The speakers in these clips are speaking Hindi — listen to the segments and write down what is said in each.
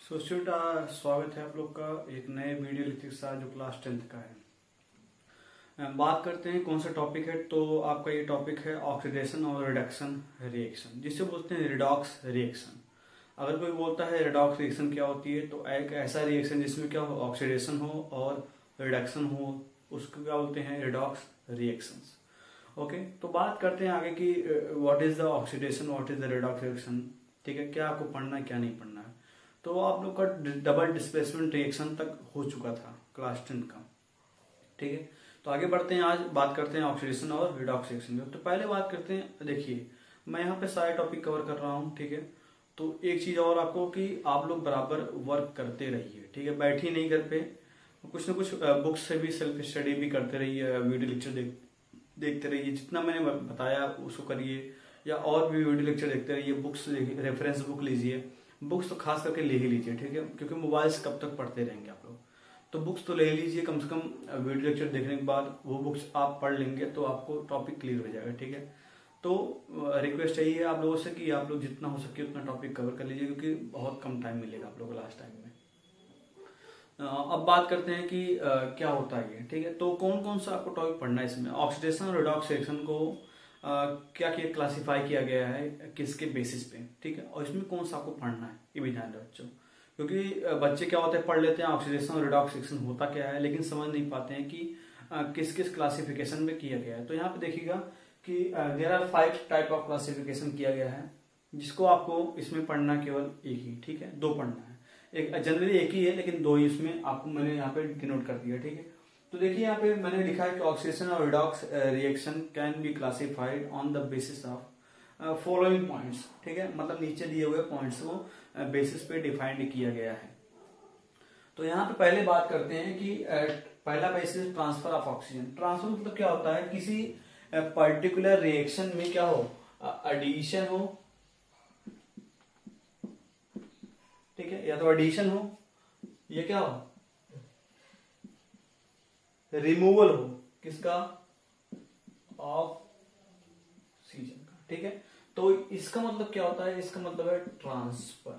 स्वागत है आप लोग का एक नए वीडियो लेक्चर के साथ जो क्लास 10th का है। बात करते हैं कौन सा टॉपिक है। तो आपका ये टॉपिक है ऑक्सीडेशन और रिडक्शन रिएक्शन, जिसे बोलते हैं रिडॉक्स रिएक्शन। अगर कोई बोलता है रिडॉक्स रिएक्शन क्या होती है, तो एक ऐसा रिएक्शन जिसमें क्या हो, ऑक्सीडेशन हो और रिडक्शन हो, उसको क्या बोलते हैं, रिडॉक्स रिएक्शंस। ओके, तो बात करते हैं आगे की what is the oxidation, what is the redox reaction. ठीक है, क्या आपको पढ़ना है क्या नहीं पढ़ना है। तो आप लोग का डबल डिस्प्लेसमेंट रिएक्शन तक हो चुका था क्लास 10 का। ठीक है, तो आगे बढ़ते हैं। आज बात करते हैं ऑक्सीडेशन और रिडॉक्स रिएक्शन की। तो पहले बात करते हैं, देखिए मैं यहाँ पे सारे टॉपिक कवर कर रहा हूँ। ठीक है, तो एक चीज और आपको कि आप लोग बराबर वर्क करते रहिए। ठीक है, बैठिए नहीं घर पे, कुछ ना कुछ बुक्स से भी सेल्फ स्टडी भी करते रहिए, वीडियो लेक्चर देखते रहिए। जितना मैंने बताया उसको करिए, या और भी वीडियो लेक्चर देखते रहिए। बुक्स रेफरेंस बुक लीजिए, बुक्स तो खास करके ले ही लीजिए। ठीक है, क्योंकि मोबाइल से कब तक पढ़ते रहेंगे आप लोग, तो बुक्स तो ले लीजिए। कम से कम वीडियो लेक्चर देखने के बाद वो बुक्स आप पढ़ लेंगे तो आपको टॉपिक क्लियर हो जाएगा। ठीक है, तो रिक्वेस्ट यही है आप लोगों से कि आप लोग जितना हो सके उतना टॉपिक कवर कर लीजिए, क्योंकि बहुत कम टाइम मिलेगा आप लोगों को लास्ट टाइम में। अब बात करते हैं कि क्या होता है ये। ठीक है, तो कौन कौन सा आपको टॉपिक पढ़ना है इसमें। ऑक्सीडेशन और रिडॉक्स रिएक्शन को क्या क्लासिफाई किया गया है, किसके बेसिस पे। ठीक है, और इसमें कौन सा आपको पढ़ना है ये भी ध्यान रखो बच्चों, क्योंकि बच्चे क्या होते हैं, पढ़ लेते हैं ऑक्सीडेशन और रिडॉक्स रिएक्शन होता क्या है, लेकिन समझ नहीं पाते हैं कि किस किस क्लासिफिकेशन में किया गया है। तो यहाँ पे देखिएगा कि there are 5 type of classification किया गया है, जिसको आपको इसमें पढ़ना केवल एक ही। ठीक है, 2 पढ़ना है। एक जनरली एक ही है, लेकिन 2 ही इसमें आपको मैंने यहाँ पे डिनोट कर दिया। ठीक है, तो देखिए यहाँ पे मैंने लिखा है कि ऑक्सीडेशन और redox reaction can be classified on the basis of following points. ठीक है, मतलब नीचे दिए हुए पॉइंट्स को बेसिस पे डिफाइंड किया गया है। तो यहाँ पे पहले बात करते हैं कि पहला basis transfer of oxygen. Transfer मतलब क्या होता है, किसी पर्टिकुलर रिएक्शन में क्या हो, एडिशन हो, ठीक है, या तो एडिशन हो, ये क्या हो, रिमूवल हो, किसका, ऑक्सीजन का। ठीक है, तो इसका मतलब क्या होता है, इसका मतलब है ट्रांसफर।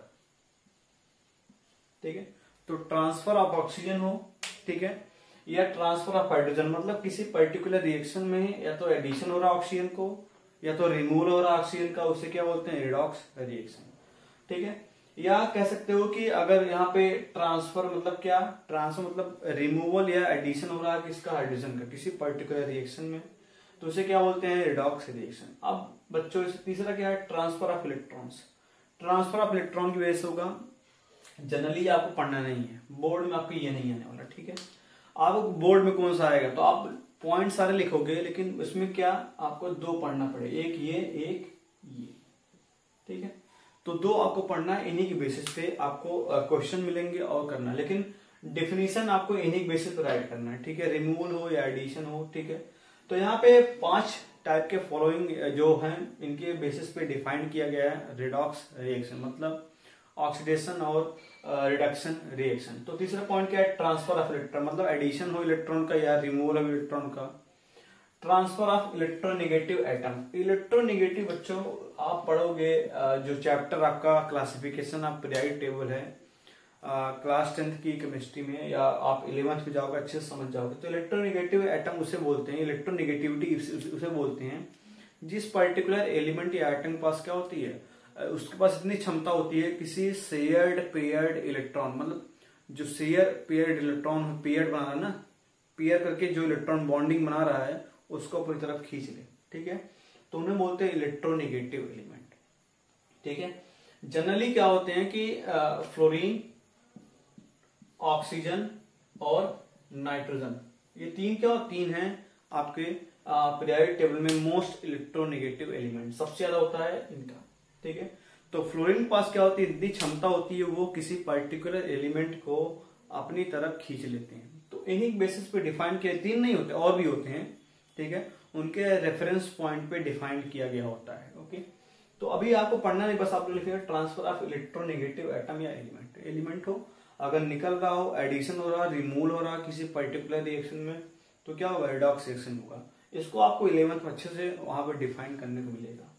ठीक है, तो ट्रांसफर ऑफ ऑक्सीजन हो, ठीक है, या ट्रांसफर ऑफ हाइड्रोजन, मतलब किसी पर्टिकुलर रिएक्शन में या तो एडिशन हो रहा ऑक्सीजन को, या तो रिमूवल हो रहा ऑक्सीजन का, उसे क्या बोलते हैं, रिडॉक्स रिएक्शन। ठीक है, या कह सकते हो कि अगर यहाँ पे ट्रांसफर मतलब क्या, ट्रांसफर मतलब रिमूवल या एडिशन हो रहा है किसका, हाइड्रोजन का, किसी पर्टिकुलर रिएक्शन में, तो उसे क्या बोलते हैं, रिडॉक्स रिएक्शन। अब बच्चों तीसरा क्या है, transfer of electrons. Transfer of electron की वजह से होगा, जनरली आपको पढ़ना नहीं है, बोर्ड में आपको ये नहीं आने वाला। ठीक है, आप बोर्ड में कौन सा आएगा, तो आप पॉइंट सारे लिखोगे, लेकिन उसमें क्या आपको 2 पढ़ना पड़े, एक ये एक ये। ठीक है, तो 2 आपको पढ़ना है, इन्हीं की बेसिस पे आपको क्वेश्चन मिलेंगे और करना है, लेकिन डेफिनेशन आपको इन्हीं बेसिस पे राइट करना है। ठीक है, रिमूवल हो या एडिशन हो। ठीक है, तो यहाँ पे 5 टाइप के फॉलोइंग जो हैं, इनके बेसिस पे डिफाइन किया गया है रिडॉक्स रिएक्शन, मतलब ऑक्सीडेशन और रिडक्शन रिएक्शन। तो तीसरा पॉइंट क्या है, ट्रांसफर ऑफ इलेक्ट्रॉन, मतलब एडिशन हो इलेक्ट्रॉन का या रिमूवल ऑफ इलेक्ट्रॉन का। Transfer of electronegative atom. Electronegative बच्चों आप पढ़ोगे, जो चैप्टर आपका क्लासिफिकेशन ऑफ पीरियोडिक टेबल है क्लास 10th की केमिस्ट्री में, या आप 11th में जाओगे अच्छे से समझ जाओगे। तो इलेक्ट्रोनेगेटिव एटम उसे बोलते हैं, इलेक्ट्रोनेगेटिविटी उसे बोलते हैं जिस पर्टिकुलर एलिमेंट या एटम के पास क्या होती है, उसके पास इतनी क्षमता होती है किसी शेयर्ड पेयर्ड इलेक्ट्रॉन, मतलब जो शेयर पेयर्ड इलेक्ट्रॉन पेयर्ड बना रहा है ना, पेयर करके जो इलेक्ट्रॉन बॉन्डिंग बना रहा है उसको अपनी तरफ खींच ले। ठीक है, तो उन्हें बोलते हैं इलेक्ट्रोनेगेटिव एलिमेंट। ठीक है, जनरली क्या होते हैं कि फ्लोरीन, ऑक्सीजन और नाइट्रोजन, ये 3 हैं आपके पीरियोडिक टेबल में मोस्ट इलेक्ट्रोनेगेटिव एलिमेंट, सबसे ज्यादा होता है इनका। ठीक है, तो फ्लोरीन के पास क्या होती है, इतनी क्षमता होती है, वो किसी पर्टिकुलर एलिमेंट को अपनी तरफ खींच लेते हैं। तो इन्हीं बेसिस पे डिफाइन किया, 3 नहीं होते और भी होते हैं। ठीक है, उनके रेफरेंस पॉइंट पे डिफाइन किया गया होता है। ओके, तो अभी आपको पढ़ना नहीं, बस आपको लिखिएगा ट्रांसफर ऑफ इलेक्ट्रोनेगेटिव एटम या एलिमेंट हो, अगर निकल रहा हो, एडिशन हो रहा, रिमूवल हो रहा किसी पर्टिकुलर रिएक्शन में, तो क्या होगा, रिडॉक्स रिएक्शन होगा। इसको आपको 11th में अच्छे से वहां पर डिफाइन करने को मिलेगा।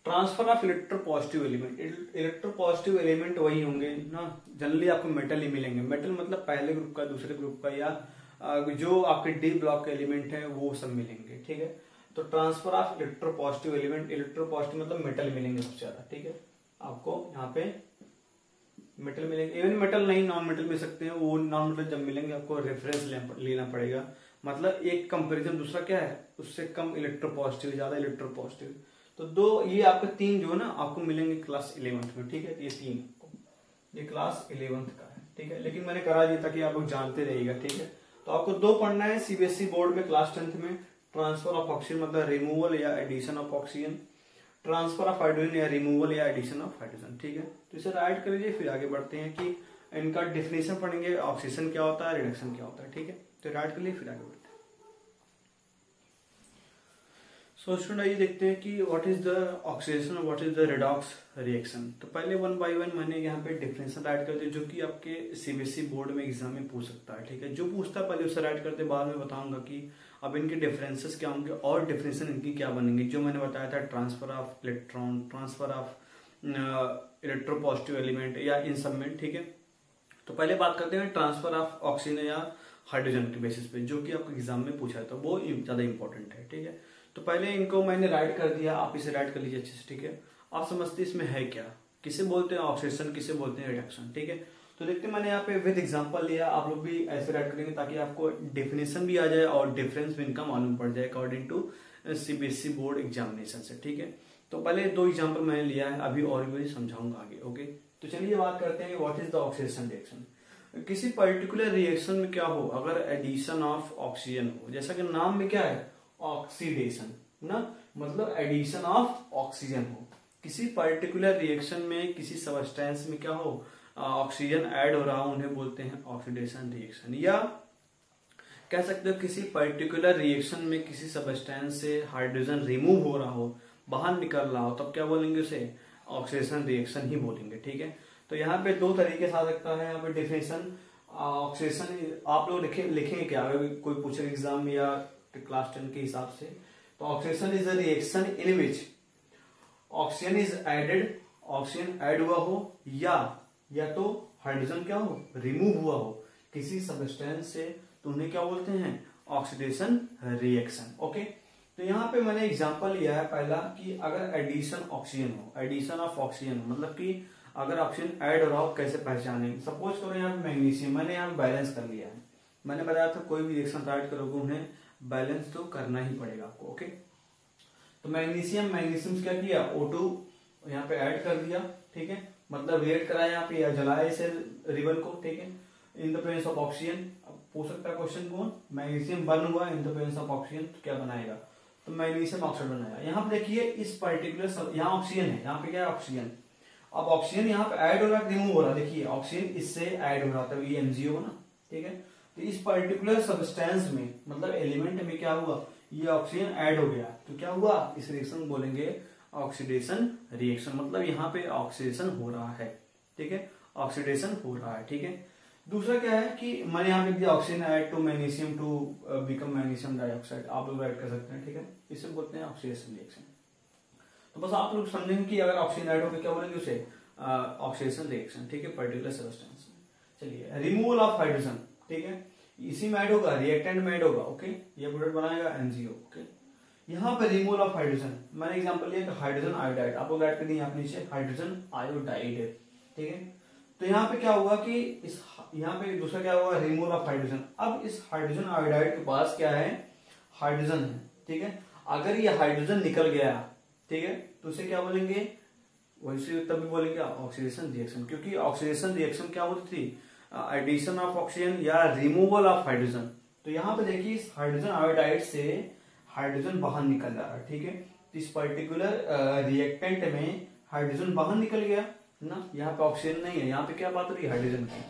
Transfer of electropositive element, electropositive element वही होंगे ना, जनरली आपको मेटल ही मिलेंगे। मेटल मतलब पहले ग्रुप का, दूसरे ग्रुप का, या जो आपके डी ब्लॉक के एलिमेंट है वो सब मिलेंगे, ठीक है। तो transfer of electropositive element, electropositive मतलब मेटल मिलेंगे सबसे ज्यादा, ठीक है। आपको यहाँ पे मेटल मिलेंगे, इवन मेटल नहीं नॉन मेटल मिल सकते हैं, वो नॉन मेटल जब मिलेंगे आपको रेफरेंस लेना पड़ेगा, मतलब एक कंपेरिजन दूसरा क्या है उससे कम इलेक्ट्रोपॉजिटिव, ज्यादा इलेक्ट्रोपॉजिटिव। तो दो ये आपके तीन जो है ना आपको मिलेंगे क्लास 11th में, ठीक है। ये तीन ये क्लास 11th का है, ठीक है। लेकिन मैंने करा दिया ताकि आप लोग जानते रहिएगा, ठीक है। तो आपको दो पढ़ना है सीबीएसई बोर्ड में क्लास 10th में, ट्रांसफर ऑफ ऑक्सीजन मतलब रिमूवल या addition of oxygen, transfer of hydrogen या रिमूवल या एडिशन ऑफ हाइड्रोजन, ठीक है। तो इसे राइट कर लीजिए, फिर आगे बढ़ते हैं कि इनका डिफिनेशन पढ़ेंगे, ऑक्सीजन क्या होता है, रिडक्शन क्या होता है, ठीक है। तो राइट कर लीजिए, फिर आगे बढ़ते हैं। सो स्टूडेंट आइए देखते हैं कि व्हाट इज द ऑक्सीडेशन और what is the redox reaction. तो पहले वन बाय वन मैंने यहाँ पे डिफरेंशियल राइट कर दिया, जो कि आपके सीबीएसई बोर्ड में एग्जाम में पूछ सकता है, ठीक है। जो पूछता है पहले उसे राइट करते, बाद में बताऊंगा कि अब इनके डिफरेंसेस क्या होंगे और डिफरेंशियल इनकी क्या बनेंगे। जो मैंने बताया था transfer of electron, transfer of electropositive element या इन सब में, ठीक है। तो पहले बात करते हैं ट्रांसफर ऑफ ऑक्सीजन या हाइड्रोजन के बेसिस पे, जो कि आपको एग्जाम में पूछा है, तो वो ज्यादा इंपॉर्टेंट है, ठीक है। तो पहले इनको मैंने राइट कर दिया, आप इसे राइट कर लीजिए अच्छे से, ठीक है। आप समझते इसमें है क्या, किसे बोलते हैं ऑक्सीडेशन, किसे बोलते हैं रिडक्शन, ठीक है। तो देखते हैं मैंने यहाँ पे विद एग्जांपल लिया, आप लोग भी ऐसे राइट करेंगे ताकि आपको डेफिनेशन भी आ जाए और डिफरेंस भी इनका मालूम पड़ जाए according to CBSE board examination से, ठीक है। तो पहले दो एग्जाम्पल मैंने लिया है, अभी और भी समझाऊंगा आगे, ओके। तो चलिए बात करते हैं what is the oxidation reaction. किसी पर्टिकुलर रिएक्शन में क्या हो, अगर एडिशन ऑफ ऑक्सीजन हो, जैसा कि नाम में क्या है ऑक्सीडेशन ना, मतलब एडिशन ऑफ ऑक्सीजन हो। किसी पर्टिकुलर रिएक्शन में किसी सबस्टेंस में क्या हो, ऑक्सीजन ऐड हो रहा हो, उन्हें बोलते हैं ऑक्सीडेशन रिएक्शन। या कह सकते हो किसी पर्टिकुलर रिएक्शन में किसी सबस्टेंस से हाइड्रोजन रिमूव हो रहा हो, बाहर निकल रहा हो, तब क्या बोलेंगे उसे ऑक्सीडेशन रिएक्शन ही बोलेंगे, ठीक है। तो यहाँ पे दो तरीके से आ सकता है यहाँ पे डिफिनेशन ऑक्सीडेशन। आप लोग लिखेंगे क्या अगर कोई पूछे एग्जाम में या क्लास 10 के हिसाब से, तो oxidation is a reaction in which oxygen is added, oxygen add हुआ हो, या तो हाइड्रोजन क्या हो रिमूव हुआ हो किसी सबस्टेंस से, तो उन्हें क्या बोलते हैं ऑक्सीडेशन रिएक्शन, ओके। तो यहाँ पे मैंने एग्जांपल लिया है पहला कि अगर एडिशन ऑक्सीजन हो, एडिशन ऑफ ऑक्सीजन मतलब कि अगर ऑक्सीजन ऐड हो रहा हो, कैसे पहचानेंगे। सपोज करो यहाँ पे मैग्नीशियम, मैंने यहाँ बैलेंस कर लिया है, मैंने बताया था कोई भी रिएक्शन राइट करोगे उन्हें बैलेंस तो करना ही पड़ेगा आपको, ओके। तो मैग्नीशियम क्या किया O2 यहाँ पे ऐड कर दिया, ठीक है, मतलब रिएक्ट कराया यहाँ पे या जलाया इसे रिबन को, ठीक है, in the presence of oxygen. अब पूछ सकता है क्वेश्चन कौन, मैग्नीशियम बर्न हुआ in the presence of oxygen, तो क्या बनाएगा, तो मैग्नीशियम ऑक्साइड बनाएगा। यहाँ पे देखिए इस पर्टिकुलर, यहाँ ऑक्सीजन है, यहाँ पे क्या है ऑक्सीजन। अब ऑक्सीजन यहाँ पे ऐड हो रहा है रिमूव हो रहा है, देखिए ऑक्सीजन इससे ऐड हो रहा था, ये MgO ना, ठीक है। तो इस पर्टिकुलर सब्सटेंस में मतलब एलिमेंट में क्या हुआ, ये ऑक्सीजन ऐड हो गया, तो क्या हुआ, इस रिएक्शन बोलेंगे ऑक्सीडेशन रिएक्शन, मतलब यहाँ पे ऑक्सीडेशन हो रहा है, ठीक है, ऑक्सीडेशन हो रहा है, ठीक है। दूसरा क्या है कि मैंने यहाँ पे दिया oxygen add to magnesium to become magnesium dioxide, आप लोग ऐड कर सकते हैं, ठीक है, इसे बोलते हैं ऑक्सीडेशन रिएक्शन। तो बस आप लोग समझेंगे कि अगर ऑक्सीजन ऐड हो तो क्या बोलेंगे उसे ऑक्सीडेशन रिएक्शन, ठीक है, पर्टिकुलर सब्सटेंस में। चलिए रिमूवल ऑफ हाइड्रोजन, ठीक है, इसी में ऐड होगा, रिएक्टेंट में ऐड होगा, ओके, ये प्रोडक्ट बनाएगा MgO, ओके। यहाँ पे रिमूवल ऑफ हाइड्रोजन, मैंने एग्जांपल लिया हाइड्रोजन आयोडाइड, आप लोग ऐड कर दिए यहाँ पे नीचे हाइड्रोजन आयोडाइड, ठीक है। तो यहाँ पे क्या हुआ कि इस यहाँ पे दूसरा क्या हुआ रिमूवल ऑफ हाइड्रोजन। अब इस हाइड्रोजन आयोडाइड के पास क्या है हाइड्रोजन है, ठीक है। अगर ये हाइड्रोजन निकल गया, ठीक है, तो उसे क्या बोलेंगे, वैसे तभी बोलेंगे ऑक्सीडेशन रिएक्शन, क्योंकि ऑक्सीडेशन रिएक्शन क्या होती थी एडिशन ऑफ ऑक्सीजन या रिमूवल ऑफ हाइड्रोजन। तो यहाँ पे देखिए इस हाइड्रोजन आयोडाइड से हाइड्रोजन बाहर निकल जा रहा है, ठीक है। तो इस पर्टिकुलर रिएक्टेंट में हाइड्रोजन बाहर निकल गया ना, यहाँ पे ऑक्सीजन नहीं है, यहाँ पे क्या बात हो रही है हाइड्रोजन की,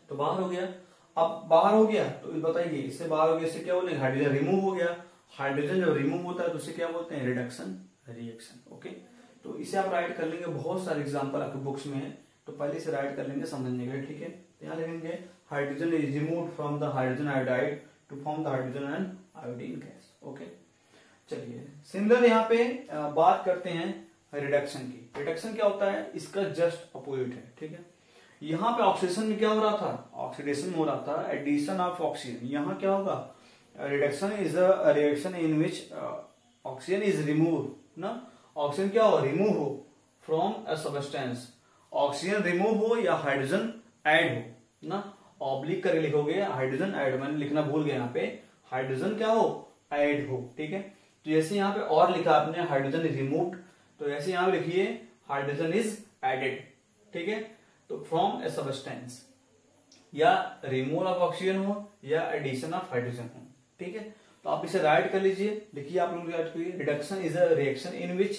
तो बाहर हो गया। अब बाहर हो गया तो बताइए इससे बाहर हो गया, इससे क्या बोलेंगे हाइड्रोजन रिमूव हो गया। हाइड्रोजन जब रिमूव होता है तो उसे क्या बोलते हैं रिडक्शन रिएक्शन, ओके। तो इसे आप राइट कर लेंगे, बहुत सारे एग्जांपल आपके बुक्स में है, तो पहले से राइट कर लेंगे समझने के लिए, ठीक है। तो यहाँ लिखेंगे hydrogen is removed from the hydrogen iodide to form the hydrogen and iodine gas, okay. चलिए सिमिलर यहाँ पे बात करते हैं रिडक्शन की। रिडक्शन क्या होता है, इसका जस्ट अपोजिट है, ठीक है। यहाँ पे ऑक्सीडेशन में क्या हो रहा था, ऑक्सीडेशन में हो रहा था एडिशन ऑफ ऑक्सीजन। यहाँ क्या होगा, reduction is a reaction in which oxygen is remove ना, ऑक्सीजन क्या हो, रिमूव हो from a substance. Oxygen remove हो या हाइड्रोजन ऐड हो ना, ऑब्लिक करके लिखोगे हाइड्रोजन ऐड, मैंने लिखना भूल गया यहाँ पे, हाइड्रोजन क्या हो, ऐड हो, ठीक है। तो जैसे यहाँ पे और लिखा आपने हाइड्रोजन इज रिमूव्ड, तो ऐसे यहाँ पे लिखिए हाइड्रोजन इज एडेड, ठीक है। तो फ्रॉम ए सब्सटेंस, या रिमूवल ऑफ ऑक्सीजन हो या एडिशन ऑफ हाइड्रोजन हो, ठीक है। तो आप इसे राइट कर लीजिए, लिखिए आप लोग राइट करिए, reduction is a reaction in which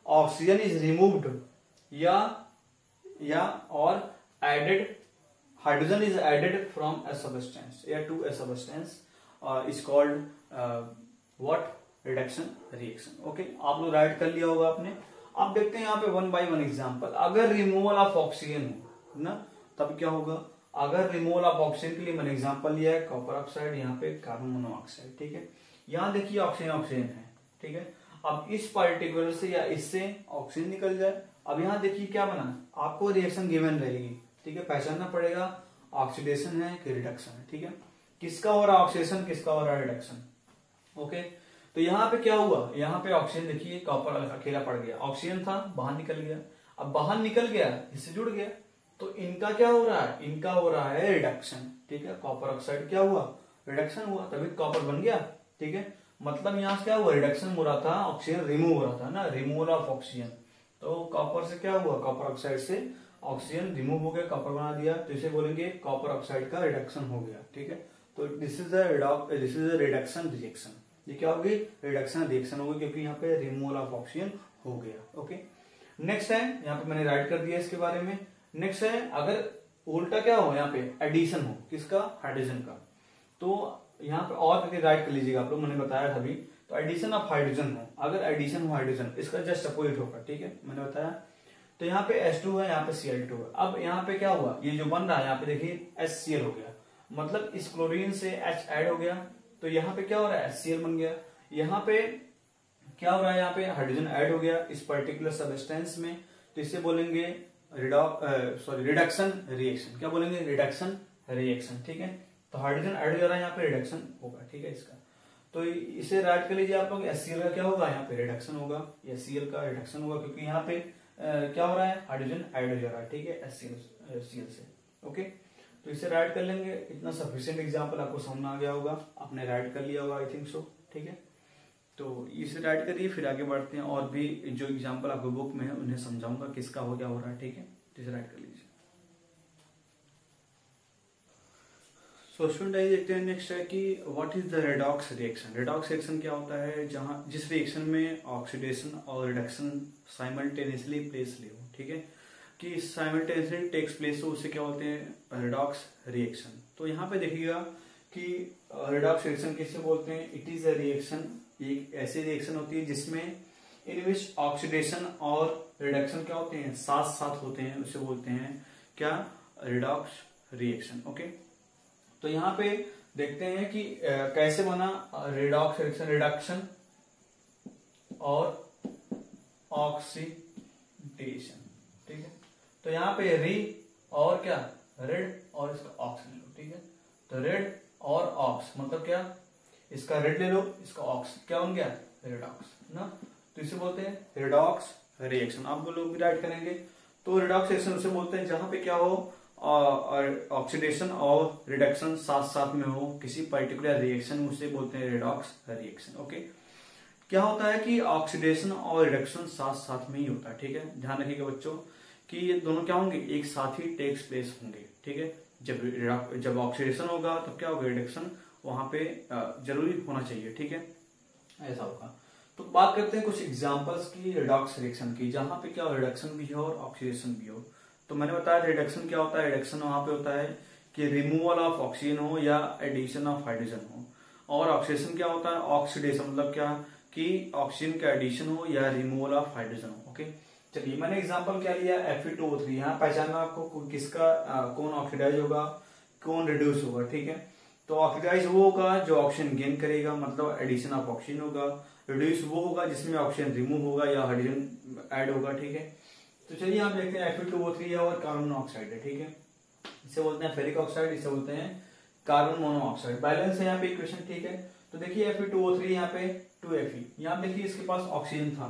oxygen is removed या और added, hydrogen is added from a substance या to a substance, is called what, reduction reaction. Okay, आप लोग राइट कर लिया होगा आपने। अब देखते हैं यहाँ पे वन बाय वन एग्जांपल। अगर रिमूवल ऑफ ऑक्सीजन हो ना, तब क्या होगा, अगर रिमूवल ऑफ ऑक्सीजन के लिए मैंने एग्जांपल लिया है कॉपर ऑक्साइड, यहाँ पे कार्बन मोनोऑक्साइड, ठीक है। यहाँ देखिए ऑक्सीजन ऑक्सीजन है, ठीक है। अब इस पार्टिकुलर से या इससे ऑक्सीजन निकल जाए, अब यहाँ देखिए क्या बना, आपको रिएक्शन गिवन रहेगी, ठीक है। पहचानना पड़ेगा ऑक्सीडेशन है कि रिडक्शन है, ठीक है। किसका हो रहा है ऑक्सीडेशन, किसका हो रहा है रिडक्शन, ओके। तो यहाँ पे क्या हुआ, यहाँ पे ऑक्सीजन देखिए कॉपर अकेला पड़ गया, ऑक्सीजन था बाहर निकल गया, अब बाहर निकल गया इससे जुड़ गया, तो इनका क्या हो रहा है, इनका हो रहा है रिडक्शन, ठीक है। कॉपर ऑक्साइड क्या हुआ, रिडक्शन हुआ, तभी कॉपर बन गया, ठीक है। मतलब यहाँ से क्या हुआ, रिडक्शन हो रहा था, ऑक्सीजन रिमूव हो रहा था ना, रिमूवल ऑफ ऑक्सीजन। तो कॉपर से क्या हुआ, कॉपर ऑक्साइड से ऑक्सीजन रिमूव हो गया, कॉपर बना दिया, तो इसे बोलेंगे कॉपर ऑक्साइड का रिडक्शन हो गया, ठीक है। तो this is a reduction reaction, ये क्या होगी, रिडक्शन रिएक्शन होगी, क्योंकि यहाँ पे रिमूवल ऑफ ऑक्सीजन हो गया, ओके। नेक्स्ट है, यहाँ पे मैंने राइट कर दिया इसके बारे में। नेक्स्ट है, अगर उल्टा क्या हो, यहाँ पे एडिशन हो, किसका, हाइड्रोजन का, तो यहाँ पे और करके राइट कर लीजिएगा आप लोग, मैंने बताया था अभी। तो एडिशन ऑफ हाइड्रोजन हो, अगर एडिशन हो हाइड्रोजन, इसका जस्ट अपोजिट होगा, ठीक है, मैंने बताया। तो यहाँ पे H2 है, यहाँ पे Cl2 है। अब यहाँ पे क्या हुआ, ये जो बन रहा है यहाँ पे देखिए HCl हो गया, मतलब इस क्लोरीन से H ऐड हो गया, तो यहाँ पे क्या हो रहा है, HCl बन गया। यहाँ पे क्या हो रहा है, यहाँ पे हाइड्रोजन ऐड हो गया इस पर्टिकुलर सब्सटेंस में, तो इसे बोलेंगे रिडक्शन रिएक्शन। क्या बोलेंगे, रिडक्शन रिएक्शन, ठीक है। तो हाइड्रोजन ऐड हो जा रहा है, यहाँ पे रिडक्शन होगा, ठीक है इसका। तो इसे राइट कर लीजिए आप लोग, HCl का क्या होगा, यहाँ पे रिडक्शन होगा, HCl का रिडक्शन होगा, क्योंकि यहाँ पे क्या हो रहा है, हाइड्रोजन ऐड हो जा रहा है, ठीक है, HCl से, ओके। तो इसे राइट कर लेंगे, इतना सफिशिएंट एग्जांपल आपको समझ में आ गया होगा, आपने राइट कर लिया होगा, आई थिंक सो, ठीक है। तो इसे राइट करिए, फिर आगे बढ़ते हैं, और भी जो एग्जांपल आपको बुक में है उन्हें समझाऊंगा किसका हो क्या हो रहा है, ठीक है। तो इसे राइट कर लीजिए। सो स्टूडेंट आइए देखते हैं, नेक्स्ट है कि what is the redox reaction. Redox reaction क्या होता है, जहां जिस रिएक्शन में ऑक्सीडेशन और रिडक्शन साइमल्टेनियसली प्लेस ले हो, ठीक है, कि साइमल्टेनियसली टेक्स प्लेस हो, उसे क्या बोलते हैं, रेडॉक्स रिएक्शन। तो यहाँ पे देखिएगा कि रेडॉक्स रिएक्शन किसे बोलते हैं, इट इज अ रिएक्शन, एक ऐसी रिएक्शन होती है जिसमें इन विच ऑक्सीडेशन और रिडक्शन क्या होते हैं, साथ साथ होते हैं, उसे बोलते हैं क्या, रेडॉक्स रिएक्शन, ओके। तो यहाँ पे देखते हैं कि कैसे बना रेडॉक्स रिएक्शन, रिडक्शन और ऑक्सीडेशन, ठीक है। तो यहाँ पे री और क्या, रेड और इसका ऑक्स ले लो, ठीक है। तो रेड और ऑक्स मतलब क्या, इसका रेड ले लो, इसका ऑक्स, क्या बन गया, रेडॉक्स ना। तो इसे बोलते हैं रेडॉक्स रिएक्शन, आप लोग भी राइट करेंगे। तो रेडॉक्स रिएक्शन उसे बोलते हैं जहां पे क्या हो, ऑक्सीडेशन और रिडक्शन साथ साथ में हो किसी पर्टिकुलर रिएक्शन, उसे बोलते हैं रेडॉक्स रिएक्शन, ओके। क्या होता है कि ऑक्सीडेशन और रिडक्शन साथ साथ में ही होता है, ठीक है। ध्यान रखिएगा बच्चों कि ये दोनों क्या होंगे, एक साथ ही टेक्स प्लेस होंगे, ठीक है। जब ऑक्सीडेशन होगा तब क्या होगा, रिडक्शन वहां पे जरूरी होना चाहिए, ठीक है, ऐसा होगा। तो बात करते हैं कुछ एग्जांपल्स की रेडॉक्स रिएक्शन की, जहां पे क्या रिडक्शन भी हो और ऑक्सीडेशन भी हो। तो मैंने बताया रिडक्शन क्या होता है, रिडक्शन वहां पे होता है कि रिमूवल ऑफ ऑक्सीजन हो या एडिशन ऑफ हाइड्रोजन हो, और ऑक्सीडेशन क्या होता है, ऑक्सीडेशन मतलब क्या कि ऑक्सीजन का एडिशन हो या रिमूवल ऑफ हाइड्रोजन हो, ओके। चलिए मैंने एग्जांपल क्या लिया, Fe2O3, यहाँ पहचानना आपको किसका कौन ऑक्सीडाइज होगा, कौन रिड्यूस होगा, ठीक है। तो ऑक्सीडाइज वो होगा जो ऑक्सीजन गेन करेगा, मतलब एडिशन ऑफ ऑक्सीजन होगा। रिड्यूस वो होगा जिसमें ऑक्सीजन रिमूव होगा या हाइड्रोजन ऐड होगा, ठीक है। तो चलिए आप देखते हैं Fe2O3 और कार्बन मोनोऑक्साइड है, ठीक है। इसे बोलते हैं फेरिक ऑक्साइड, इसे बोलते हैं कार्बन मोनोऑक्साइड। बैलेंस है यहाँ पे इक्वेशन, ठीक है। तो देखिए Fe2O3 यहाँ पे 2Fe, यहाँ देखिए इसके पास ऑक्सीजन था,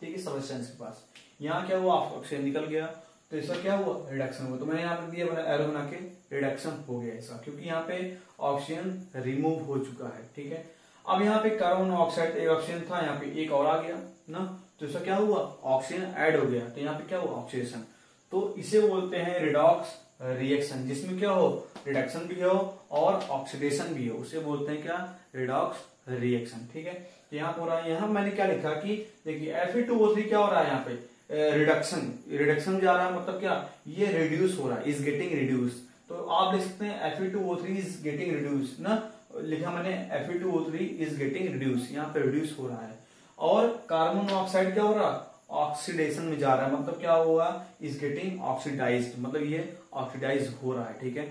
ठीक है, सब्सटेंस के पास। यहाँ क्या हुआ, ऑक्सीजन निकल गया, तो इसका क्या हुआ, रिडक्शन हुआ। तो मैंने यहाँ पे दिया एरो बना के, रिडक्शन हो गया इसका, क्योंकि यहाँ पे ऑक्सीजन रिमूव हो चुका है, ठीक है। अब यहाँ पे कार्बन मोनोऑक्साइड एक ऑक्सीजन था, यहाँ पे एक और आ गया ना, तो इसका क्या हुआ, ऑक्सीजन ऐड हो गया, तो यहाँ पे क्या हुआ, ऑक्सीडेशन। तो इसे बोलते हैं रिडॉक्स रिएक्शन, जिसमें क्या हो, रिडक्शन भी हो और ऑक्सीडेशन भी हो, उसे बोलते हैं क्या, रिडॉक्स रिएक्शन, ठीक है। तो यहाँ हो रहा है, यहाँ मैंने क्या लिखा कि देखिए Fe2O3 क्या हो रहा है यहाँ पे, रिडक्शन जा रहा है, मतलब क्या, ये रिड्यूस हो रहा है, इज गेटिंग रिड्यूस। तो आप लिख सकते हैं Fe2O3 इज गेटिंग रिड्यूस ना, लिखा मैंने Fe2O3 इज गेटिंग रिड्यूस, यहाँ पे रिड्यूस हो रहा है। और कार्बन मोनोऑक्साइड क्या हो रहा है, ऑक्सीडेशन में जा रहा है, मतलब क्या होगा, इज गेटिंग ऑक्सीडाइज्ड, मतलब ये ऑक्सीडाइज हो रहा है, ठीक है।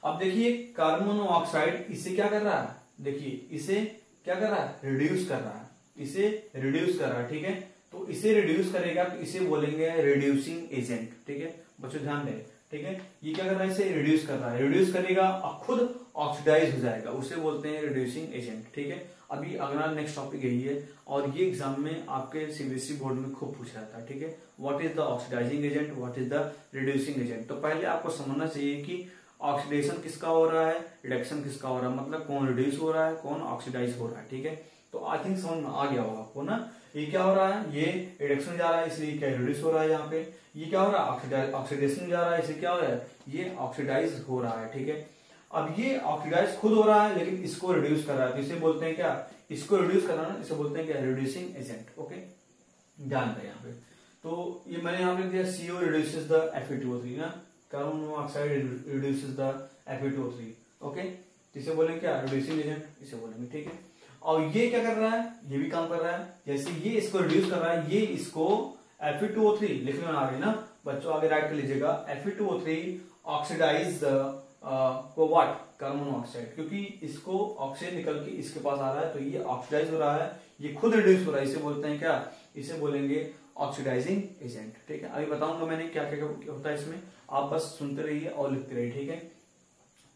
अब देखिए कार्बन मोनोऑक्साइड इसे क्या कर रहा है, देखिए इसे क्या कर रहा है, रिड्यूस कर रहा है, इसे रिड्यूस कर रहा है, ठीक है। तो इसे रिड्यूस करेगा तो इसे बोलेंगे रिड्यूसिंग एजेंट, ठीक है बच्चों, ध्यान दें, ठीक है। ये क्या कर रहा है, इसे रिड्यूस कर रहा है, रिड्यूस करेगा और खुद ऑक्सीडाइज हो जाएगा, उसे बोलते हैं रिड्यूसिंग एजेंट, ठीक है। अभी अगला नेक्स्ट टॉपिक यही है, और ये एग्जाम में आपके सीबीएसई बोर्ड में खूब पूछ रहा था, ठीक है। What is the oxidising agent, what is the reducing agent. तो पहले आपको समझना चाहिए कि ऑक्सीडेशन किसका हो रहा है, रिडक्शन किसका हो रहा है, मतलब कौन रिड्यूस हो रहा है, कौन ऑक्सीडाइज हो रहा है, ठीक है। तो आई थिंक समझ में आ गया होगा आपको ना। ये क्या हो रहा है, ये रिडक्शन जा रहा है, इसलिए क्या रिड्यूस हो रहा है यहाँ पे। ये क्या हो रहा है, ऑक्सीडेशन जा रहा है, इसलिए क्या हो रहा है, ये ऑक्सीडाइज हो रहा है, ठीक है। अब ये ऑक्सीडाइज खुद हो रहा है, लेकिन इसको रिड्यूस कर रहा है, तो इसे बोलते हैं क्या, इसको रिड्यूस करना ना, इसे बोलते हैं क्या, रिड्यूसिंग एजेंट, ओके, ध्यान दें यहाँ पे। तो ये मैंने यहाँ पे दिया CO रिड्यूसेस द Fe2O3 ना, carbon monoxide reduces the Fe2O3, okay. इसे बोलेंगे क्या, रिड्यूसिंग एजेंट, इसे बोलेंगे, ठीक है। और ये क्या कर रहा है, ये भी काम कर रहा है, जैसे ये इसको रिड्यूस कर रहा है, ये इसको Fe2O3 लिखने में आ रही है ना बच्चों, आगे राइट कर लीजिएगा, Fe2O3 ऑक्सीडाइज को व्हाट, कार्बन मोनोऑक्साइड, क्योंकि इसको ऑक्सीजन निकल के इसके पास आ रहा है, तो ये ऑक्सीडाइज हो रहा है, ये खुद रिड्यूस हो रहा है, इसे बोलते हैं क्या, इसे बोलेंगे ऑक्सीडाइजिंग एजेंट, ठीक है। अभी बताऊंगा मैंने क्या क्या होता है इसमें, आप बस सुनते रहिए और लिखते रहिए, ठीक है।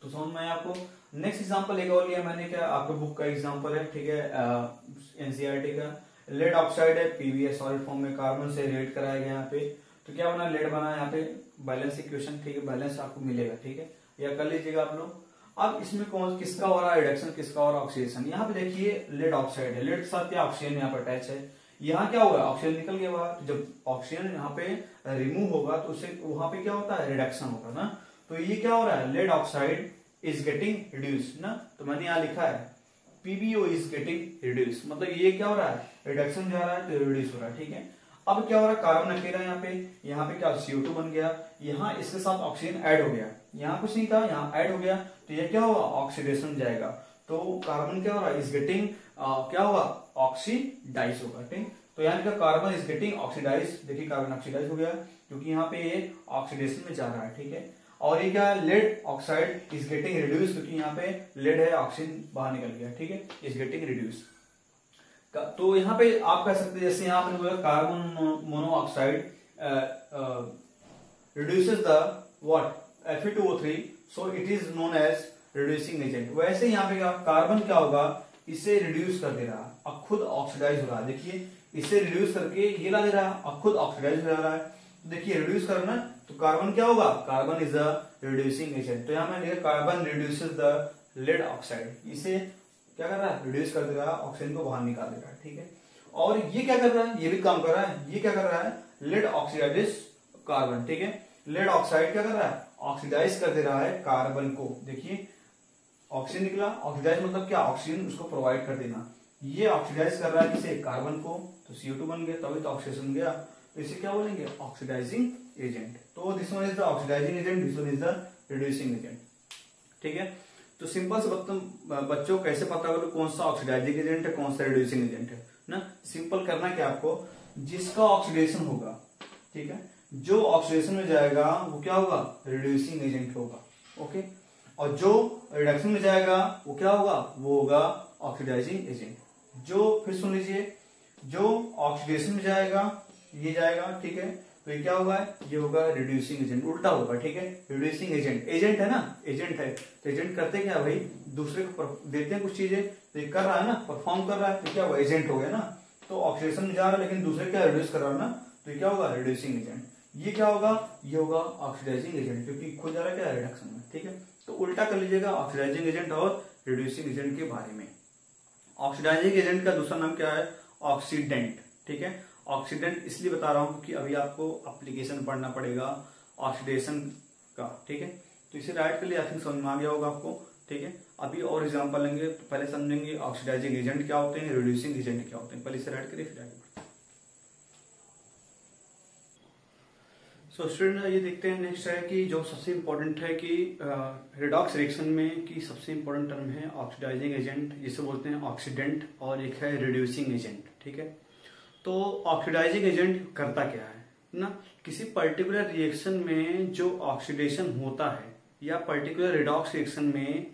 तो समझ में आया आपको। नेक्स्ट एग्जांपल एक और लिया मैंने, क्या आपके बुक का एग्जांपल है, ठीक है, एनसीईआरटी का। लेड ऑक्साइड है, पीवीएस सॉलिड फॉर्म में कार्बन से रिएक्ट कराया गया यहाँ पे, तो क्या बना, लेड बना यहाँ पे, बैलेंस इक्वेशन, ठीक है, बैलेंस आपको मिलेगा, ठीक है, या कर लीजिएगा आप लोग। अब इसमें कौन किसका हो रहा है, रिडक्शन किसका हो रहा है, ऑक्सीडेशन। यहाँ पे देखिए लेड ऑक्साइड है, लेड के साथ क्या ऑक्सीजन यहाँ पर अटैच है, यहाँ क्या होगा, ऑक्सीजन निकल गया बाहर, तो जब ऑक्सीजन यहाँ पे रिमूव होगा तो उससे वहां पे क्या होता है, रिडक्शन होगा ना। तो ये क्या हो रहा है, lead oxide is getting reduced ना, तो मैंने यहाँ लिखा है PbO इज गेटिंग रिड्यूस, मतलब ये क्या हो रहा है, रिडक्शन जा रहा है, तो रिड्यूस हो रहा है, ठीक है। अब क्या हो रहा है, कार्बन अकेला यहाँ पे क्या CO2 बन गया, यहाँ इसके साथ ऑक्सीजन ऐड हो गया, यहाँ कुछ नहीं था, यहाँ ऐड हो गया, तो ये क्या होगा, ऑक्सीडेशन जाएगा, तो कार्बन क्या हो रहा है, इज गेटिंग क्या होगा, ऑक्सीडाइज होगा, ठीक। तो यहाँ का कार्बन इज गेटिंग ऑक्सीडाइज, देखिए कार्बन ऑक्सीडाइज हो गया, क्योंकि यहाँ पे ये ऑक्सीडेशन में जा रहा है, ठीक है। और ये क्या, lead oxide is getting reduce, क्योंकि यहाँ पे लेड है, ऑक्सीजन बाहर निकल गया, ठीक है, इज गेटिंग रिड्यूस। तो यहाँ पे आप कह सकते हैं, जैसे यहाँ पे बोला carbon monoxide reduces the what, Fe2O3, so it is known as reducing agent. वैसे यहाँ पे क्या, कार्बन क्या होगा, इसे रिड्यूस कर दे रहा है और खुद ऑक्सीडाइज हो रहा है, देखिए इसे रिड्यूस करके ये ला दे रहा है और खुद ऑक्सीडाइज हो रहा है। तो देखिए रिड्यूस करना, तो कार्बन क्या होगा, carbon is the reducing agent. तो यहाँ मैंने लिखा carbon reduces the lead oxide, इसे क्या कर रहा है, रिड्यूस कर दे रहा है, ऑक्सीजन को बाहर निकाल दे रहा है, ठीक है। और ये क्या कर रहा है, ये भी काम कर रहा है, ये क्या कर रहा है, लेड ऑक्सीडाइज कार्बन, ठीक है। लेड ऑक्साइड क्या कर रहा है, ऑक्सीडाइज कर दे रहा है कार्बन को, देखिए ऑक्सीजन निकला, ऑक्सीडाइज मतलब क्या, ऑक्सीजन उसको प्रोवाइड कर देना, ये ऑक्सीडाइज कर रहा है किसे, कार्बन को, तो CO2 बन गया, तभी तो ऑक्सीडेशन गया, तो इसे क्या बोलेंगे, ऑक्सीडाइजिंग एजेंट। तो this one is the oxidising agent, this one is the reducing agent, ठीक है। तो सिंपल से बच्चों कैसे पता करो कौन सा ऑक्सीडाइजिंग एजेंट है, कौन सा रिड्यूसिंग एजेंट है ना। सिंपल करना क्या आपको, जिसका ऑक्सीडेशन होगा, ठीक है, जो ऑक्सीडेशन में जाएगा वो क्या होगा, रिड्यूसिंग एजेंट होगा, ओके। और जो रिडक्शन में जाएगा वो क्या होगा, वो होगा ऑक्सीडाइजिंग एजेंट। जो फिर सुन लीजिए, जो ऑक्सीडेशन में जाएगा ये जाएगा, ठीक है, तो ये क्या होगा, ये होगा रिड्यूसिंग एजेंट, उल्टा होगा, ठीक है, रिड्यूसिंग एजेंट, एजेंट है ना, एजेंट है, तो एजेंट करते क्या भाई, दूसरे को देते हैं कुछ चीजें, तो ये कर रहा है ना, परफॉर्म कर रहा है, तो क्या होगा, एजेंट हो गया ना। तो ऑक्सीडेशन में जा रहा है लेकिन दूसरे क्या रिड्यूस कर रहा है ना, तो ये क्या होगा, रिड्यूसिंग एजेंट। ये क्या होगा, ये होगा ऑक्सीडाइजिंग एजेंट, क्योंकि खुद जा रहा है क्या, रिडक्शन में, ठीक है। तो उल्टा कर लीजिएगा ऑक्सीडाइजिंग एजेंट और रिड्यूसिंग एजेंट के बारे में। ऑक्सीडाइजिंग एजेंट का दूसरा नाम क्या है, ऑक्सीडेंट, ठीक है। ऑक्सीडेंट इसलिए बता रहा हूं क्योंकि अभी आपको एप्लीकेशन पढ़ना पड़ेगा ऑक्सीडेशन का, ठीक है। तो इसे राइट कर लिया, आई थिंक समझ में आ गया होगा आपको, ठीक है। अभी और एग्जांपल लेंगे, तो पहले समझेंगे ऑक्सीडाइजिंग एजेंट क्या होते हैं, रिड्यूसिंग एजेंट क्या होते हैं, पहले इसे राइट करिए फिर आगे। सो स्टूडेंट ये देखते हैं, नेक्स्ट है कि जो सबसे इंपॉर्टेंट है कि रिडॉक्स रिएक्शन में की सबसे इंपॉर्टेंट टर्म है ऑक्सीडाइजिंग एजेंट, जिसे बोलते हैं ऑक्सीडेंट, और एक है रिड्यूसिंग एजेंट, ठीक है। तो ऑक्सीडाइजिंग एजेंट करता क्या है ना, किसी पर्टिकुलर रिएक्शन में जो ऑक्सीडेशन होता है या पर्टिकुलर रिडॉक्स रिएक्शन में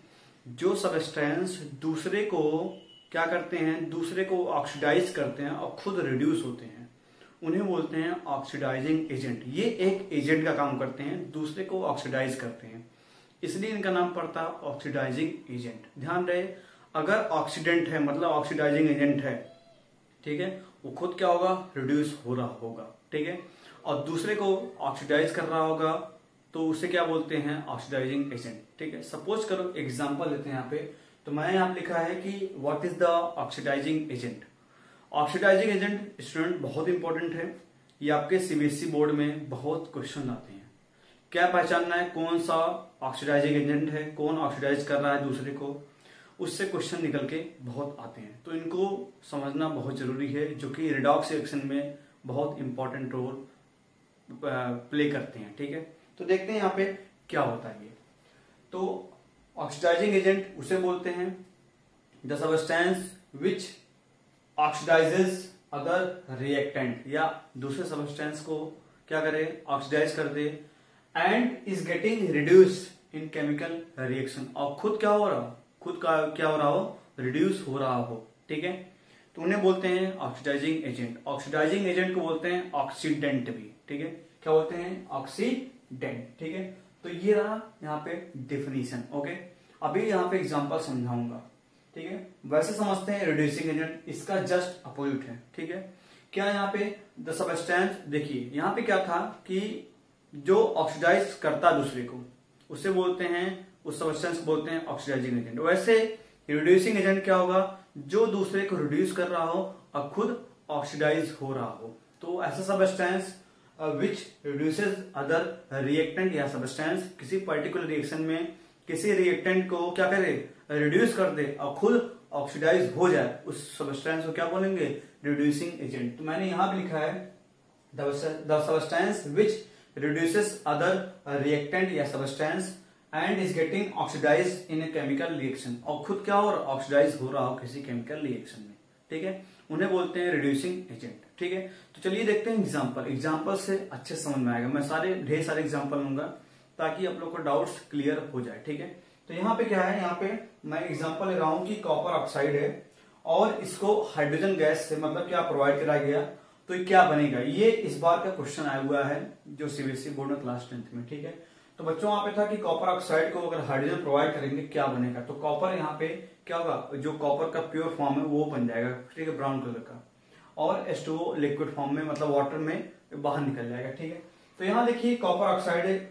जो सबस्टेंस दूसरे को क्या करते हैं, दूसरे को ऑक्सीडाइज करते हैं और खुद रिड्यूस होते हैं, उन्हें बोलते हैं ऑक्सीडाइजिंग एजेंट। ये एक एजेंट का काम करते हैं, दूसरे को ऑक्सीडाइज करते हैं, इसलिए इनका नाम पड़ता है ऑक्सीडाइजिंग एजेंट। ध्यान रहे, अगर ऑक्सीडेंट है मतलब ऑक्सीडाइजिंग एजेंट है, ठीक है, वो खुद क्या होगा, रिड्यूस हो रहा होगा, ठीक है, और दूसरे को ऑक्सीडाइज कर रहा होगा, तो उसे क्या बोलते हैं, ऑक्सीडाइजिंग एजेंट, ठीक है। सपोज करो एग्जांपल लेते हैं यहाँ पे, तो मैंने यहाँ लिखा है कि what is the oxidising agent. Oxidising agent student बहुत इंपॉर्टेंट है, ये आपके सीबीएसई बोर्ड में बहुत क्वेश्चन आते हैं। क्या पहचानना है, कौन सा ऑक्सीडाइजिंग एजेंट है, कौन ऑक्सीडाइज कर रहा है दूसरे को, उससे क्वेश्चन निकल के बहुत आते हैं, तो इनको समझना बहुत जरूरी है, जो कि रिडॉक्स रिएक्शन में बहुत इंपॉर्टेंट रोल प्ले करते हैं, ठीक है। तो देखते हैं यहाँ पे क्या होता है ये। तो ऑक्सीडाइजिंग एजेंट उसे बोलते हैं the substance which oxidises other reactant, या दूसरे सबस्टेंस को क्या करे, ऑक्सीडाइज कर दे, and is getting reduce in chemical reaction, और खुद क्या हो रहा, खुद का क्या हो रहा हो, रिड्यूस हो रहा हो, ठीक है। तो उन्हें बोलते हैं ऑक्सीडाइजिंग एजेंट। ऑक्सीडाइजिंग एजेंट को बोलते हैं ऑक्सीडेंट भी, ठीक है, क्या बोलते हैं, ऑक्सीडेंट, ठीक है। तो ये रहा यहाँ पे डिफिनीशन, ओके। अभी यहाँ पे एग्जांपल समझाऊंगा, ठीक है। वैसे समझते हैं रिड्यूसिंग एजेंट, इसका जस्ट अपोजिट है, ठीक है। क्या यहाँ पे द सबस्टेंस, देखिए यहाँ पे क्या था कि जो ऑक्सीडाइज करता दूसरे को उसे बोलते हैं, उस सबस्टेंस को बोलते हैं ऑक्सीडाइजिंग एजेंट। वैसे रिड्यूसिंग एजेंट क्या होगा, जो दूसरे को रिड्यूस कर रहा हो और खुद ऑक्सीडाइज हो रहा हो। तो ऐसा substance which reduces other reactant या सबस्टेंस किसी पर्टिकुलर रिएक्शन में किसी रिएक्टेंट को क्या करे, रिड्यूस कर दे और खुद ऑक्सीडाइज हो जाए, उस सबस्टेंस को क्या बोलेंगे, रिड्यूसिंग एजेंट। तो मैंने यहां पे लिखा है the substance which reduces other reactant या substance and is getting oxidise in a chemical reaction, और खुद क्या हो, ऑक्सीडाइज हो रहा हो किसी केमिकल रिएक्शन में, ठीक है, उन्हें बोलते हैं रिड्यूसिंग एजेंट, ठीक है। तो चलिए देखते हैं एग्जांपल, एग्जांपल से अच्छे समझ में आएगा। मैं ढेर सारे एग्जांपल लूंगा ताकि आप लोग को डाउट्स क्लियर हो जाए, ठीक है। तो यहाँ पे क्या है, यहाँ पे मैं एग्जांपल ले रहा हूं कि कॉपर ऑक्साइड है और इसको हाइड्रोजन गैस से मतलब क्या प्रोवाइड कराया गया, तो ये क्या बनेगा, ये इस बार का क्वेश्चन आया हुआ है जो सीबीएसई बोर्ड में क्लास 10th में, ठीक है। तो बच्चों वहां पे था कि कॉपर ऑक्साइड को अगर हाइड्रोजन प्रोवाइड करेंगे क्या बनेगा, तो कॉपर यहाँ पे क्या होगा, जो कॉपर का प्योर फॉर्म है वो बन जाएगा, ठीक है, ब्राउन कलर का, और H2O लिक्विड फॉर्म में मतलब वाटर में बाहर निकल जाएगा, ठीक है। तो यहाँ देखिए कॉपर ऑक्साइड है,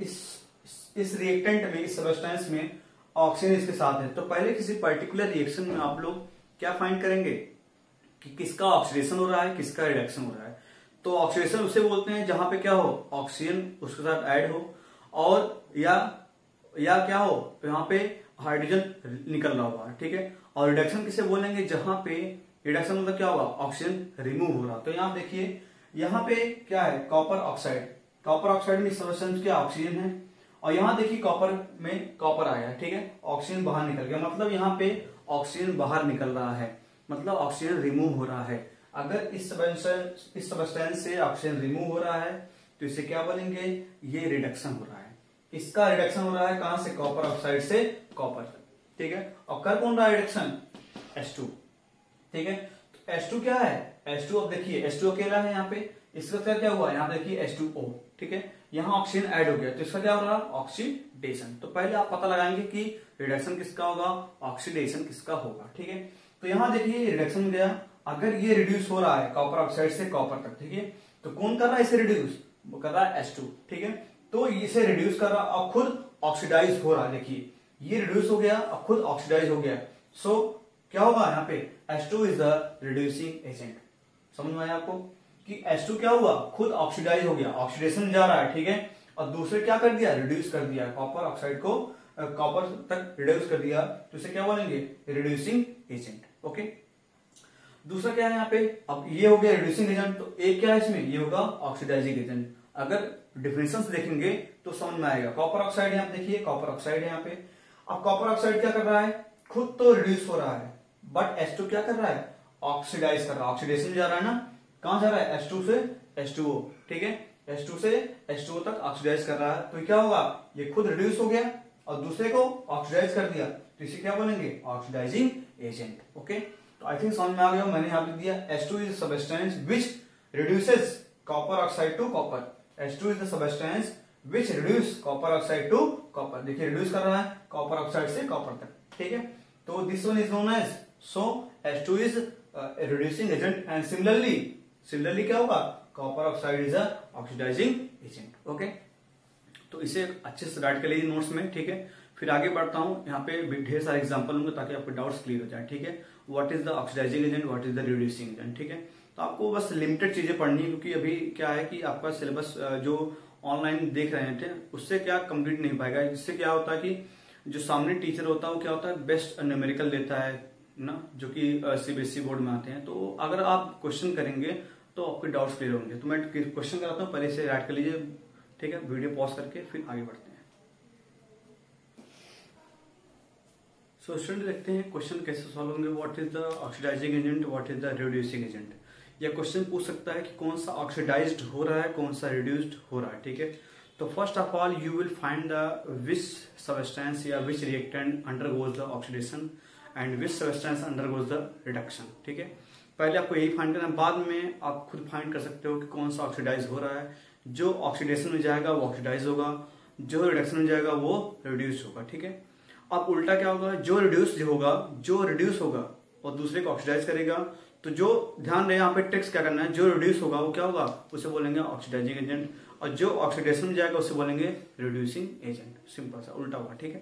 इस रिएक्टेंट में, इस सबस्टेंस में ऑक्सीजन इसके साथ है। तो पहले किसी पर्टिकुलर रिएक्शन में आप लोग क्या फाइंड करेंगे कि किसका ऑक्सीडेशन हो रहा है, किसका रिडक्शन हो रहा है। तो ऑक्सीडेशन उसे बोलते हैं जहां पे क्या हो, ऑक्सीजन उसके साथ ऐड हो, और या क्या हो, यहाँ पे हाइड्रोजन निकल रहा हुआ है, ठीक है। और रिडक्शन किसे बोलेंगे, जहां पे रिडक्शन मतलब क्या होगा, ऑक्सीजन रिमूव हो रहा। तो यहाँ देखिए, यहाँ पे क्या है, कॉपर ऑक्साइड, कॉपर ऑक्साइड में सबस्टेंस क्या ऑक्सीजन है, और यहाँ देखिए कॉपर में कॉपर आया है, ठीक है, ऑक्सीजन बाहर निकल गया, मतलब यहाँ पे ऑक्सीजन बाहर निकल रहा है, मतलब ऑक्सीजन रिमूव हो रहा है। अगर इस सबस्टेंस से ऑक्सीजन रिमूव हो रहा है तो इसे क्या बोलेंगे, ये रिडक्शन हो रहा है। इसका रिडक्शन हो रहा है कहां से, कॉपर ऑक्साइड से कॉपर तक, ठीक है। और कर कौन रहा है रिडक्शन, H2, ठीक है। तो H2 क्या है, H2 अब देखिए H2 अकेला है यहाँ पे, इसका क्या हुआ, यहाँ देखिए H2O, ठीक है। यहाँ ऑक्सीजन ऐड हो गया तो इसका क्या हो रहा है, ऑक्सीडेशन। तो पहले आप पता लगाएंगे कि रिडक्शन किसका होगा, ऑक्सीडेशन किसका होगा, ठीक है। तो यहाँ देखिए रिडक्शन गया, अगर ये रिड्यूस हो रहा है कॉपर ऑक्साइड से कॉपर तक, ठीक है, तो कौन कर रहा है इसे रिड्यूस, वो कर रहा है H2, ठीक है। तो इसे रिड्यूस कर रहा और खुद ऑक्सीडाइज हो रहा है, देखिए ये रिड्यूस हो गया और खुद ऑक्सीडाइज हो गया। सो क्या होगा यहाँ पे, H2 is the reducing agent. समझ में आया आपको कि H2 क्या हुआ, खुद ऑक्सीडाइज हो गया, ऑक्सीडेशन जा रहा है, ठीक है। और दूसरे क्या कर दिया, रिड्यूस कर दिया, कॉपर ऑक्साइड को कॉपर तक रिड्यूस कर दिया, तो इसे क्या बोलेंगे, रिड्यूसिंग एजेंट, ओके। दूसरा क्या है यहाँ पे, अब ये हो गया रिड्यूसिंग एजेंट, तो एक क्या है इसमें, ये होगा ऑक्सीडाइजिंग एजेंट। अगर डिफरेंसेस देखेंगे तो समझ में आएगा। कॉपर ऑक्साइड यहाँ पे देखिए, कॉपर ऑक्साइड है यहाँ पे। अब कॉपर ऑक्साइड क्या कर रहा है, खुद तो रिड्यूस हो रहा है, बट H2 क्या कर रहा है, ऑक्सीडाइज कर रहा है, ऑक्सीडेशन जा रहा है ना, कहां जा रहा है, H2 से H2O, ठीक है, H2 से H2O तक ऑक्सीडाइज कर रहा है। तो क्या होगा, ये खुद रिड्यूस हो गया और दूसरे को ऑक्सीडाइज कर दिया, तो इसे क्या बोलेंगे, ऑक्सीडाइजिंग एजेंट, ओके। तो आई थिंक समझ में आ गया, मैंने यहाँ लिख दिया H2 is substance which reduces copper oxide to copper. H2 is the substance which reduce copper oxide to copper. देखिए रिड्यूस कर रहा है कॉपर ऑक्साइड से कॉपर तक, ठीक है। तो this one is known as, so H2 is reducing agent and similarly क्या होगा, copper oxide is oxidising agent, okay. तो इसे अच्छे से राइट कर लीजिए नोट्स में, ठीक है। फिर आगे बढ़ता हूं, यहाँ पे ढेर सारे एग्जांपल होंगे ताकि आपके डाउट्स क्लियर हो जाए, ठीक है। What is the oxidising agent, what is the reducing agent, ठीक है। तो आपको बस लिमिटेड चीजें पढ़नी है, क्योंकि अभी क्या है कि आपका सिलेबस जो ऑनलाइन देख रहे थे उससे क्या कंप्लीट नहीं पाएगा। इससे क्या होता है कि जो सामने टीचर होता है वो क्या होता है, बेस्ट न्यूमेरिकल देता है ना, जो कि CBSE बोर्ड में आते हैं। तो अगर आप क्वेश्चन करेंगे तो आपके डाउट्स क्लियर होंगे। तो मैं क्वेश्चन कराता हूँ, पहले से राइट कर लीजिए, ठीक है, वीडियो पॉज करके फिर आगे बढ़ते हैं। सो स्टूडेंट देखते हैं क्वेश्चन कैसे सॉल्व होंगे। What is the oxidising agent, what is the reducing agent. यह क्वेश्चन पूछ सकता है कि कौन सा ऑक्सीडाइज्ड हो रहा है, कौन सा रिड्यूस्ड हो रहा है, ठीक है। तो first of all you will find the which substance या which reactant undergoes the oxidation and which substance undergoes the reduction, ठीक है। पहले आपको यही फाइंड करना है, बाद में आप खुद फाइंड कर सकते हो कि कौन सा ऑक्सीडाइज हो रहा है। जो ऑक्सीडेशन में जाएगा वो ऑक्सीडाइज होगा, जो रिडक्शन में जाएगा वो रिड्यूस होगा, ठीक है। अब उल्टा क्या होगा, जो रिड्यूस होगा और दूसरे को ऑक्सीडाइज करेगा, तो जो ध्यान रहे यहाँ पे टेक्स्ट क्या करना है, जो रिड्यूस होगा वो क्या होगा, उसे बोलेंगे ऑक्सीडाइजिंग एजेंट, और जो ऑक्सीडेशन में जाएगा उसे बोलेंगे रिड्यूसिंग एजेंट। सिंपल सा उल्टा होगा, ठीक है।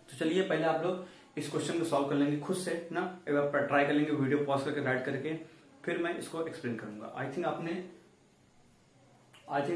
तो चलिए पहले आप लोग इस क्वेश्चन को सॉल्व कर लेंगे खुद से ना, एक बार ट्राई कर लेंगे वीडियो पॉज करके राइट करके, फिर मैं इसको एक्सप्लेन करूंगा। आई थिंक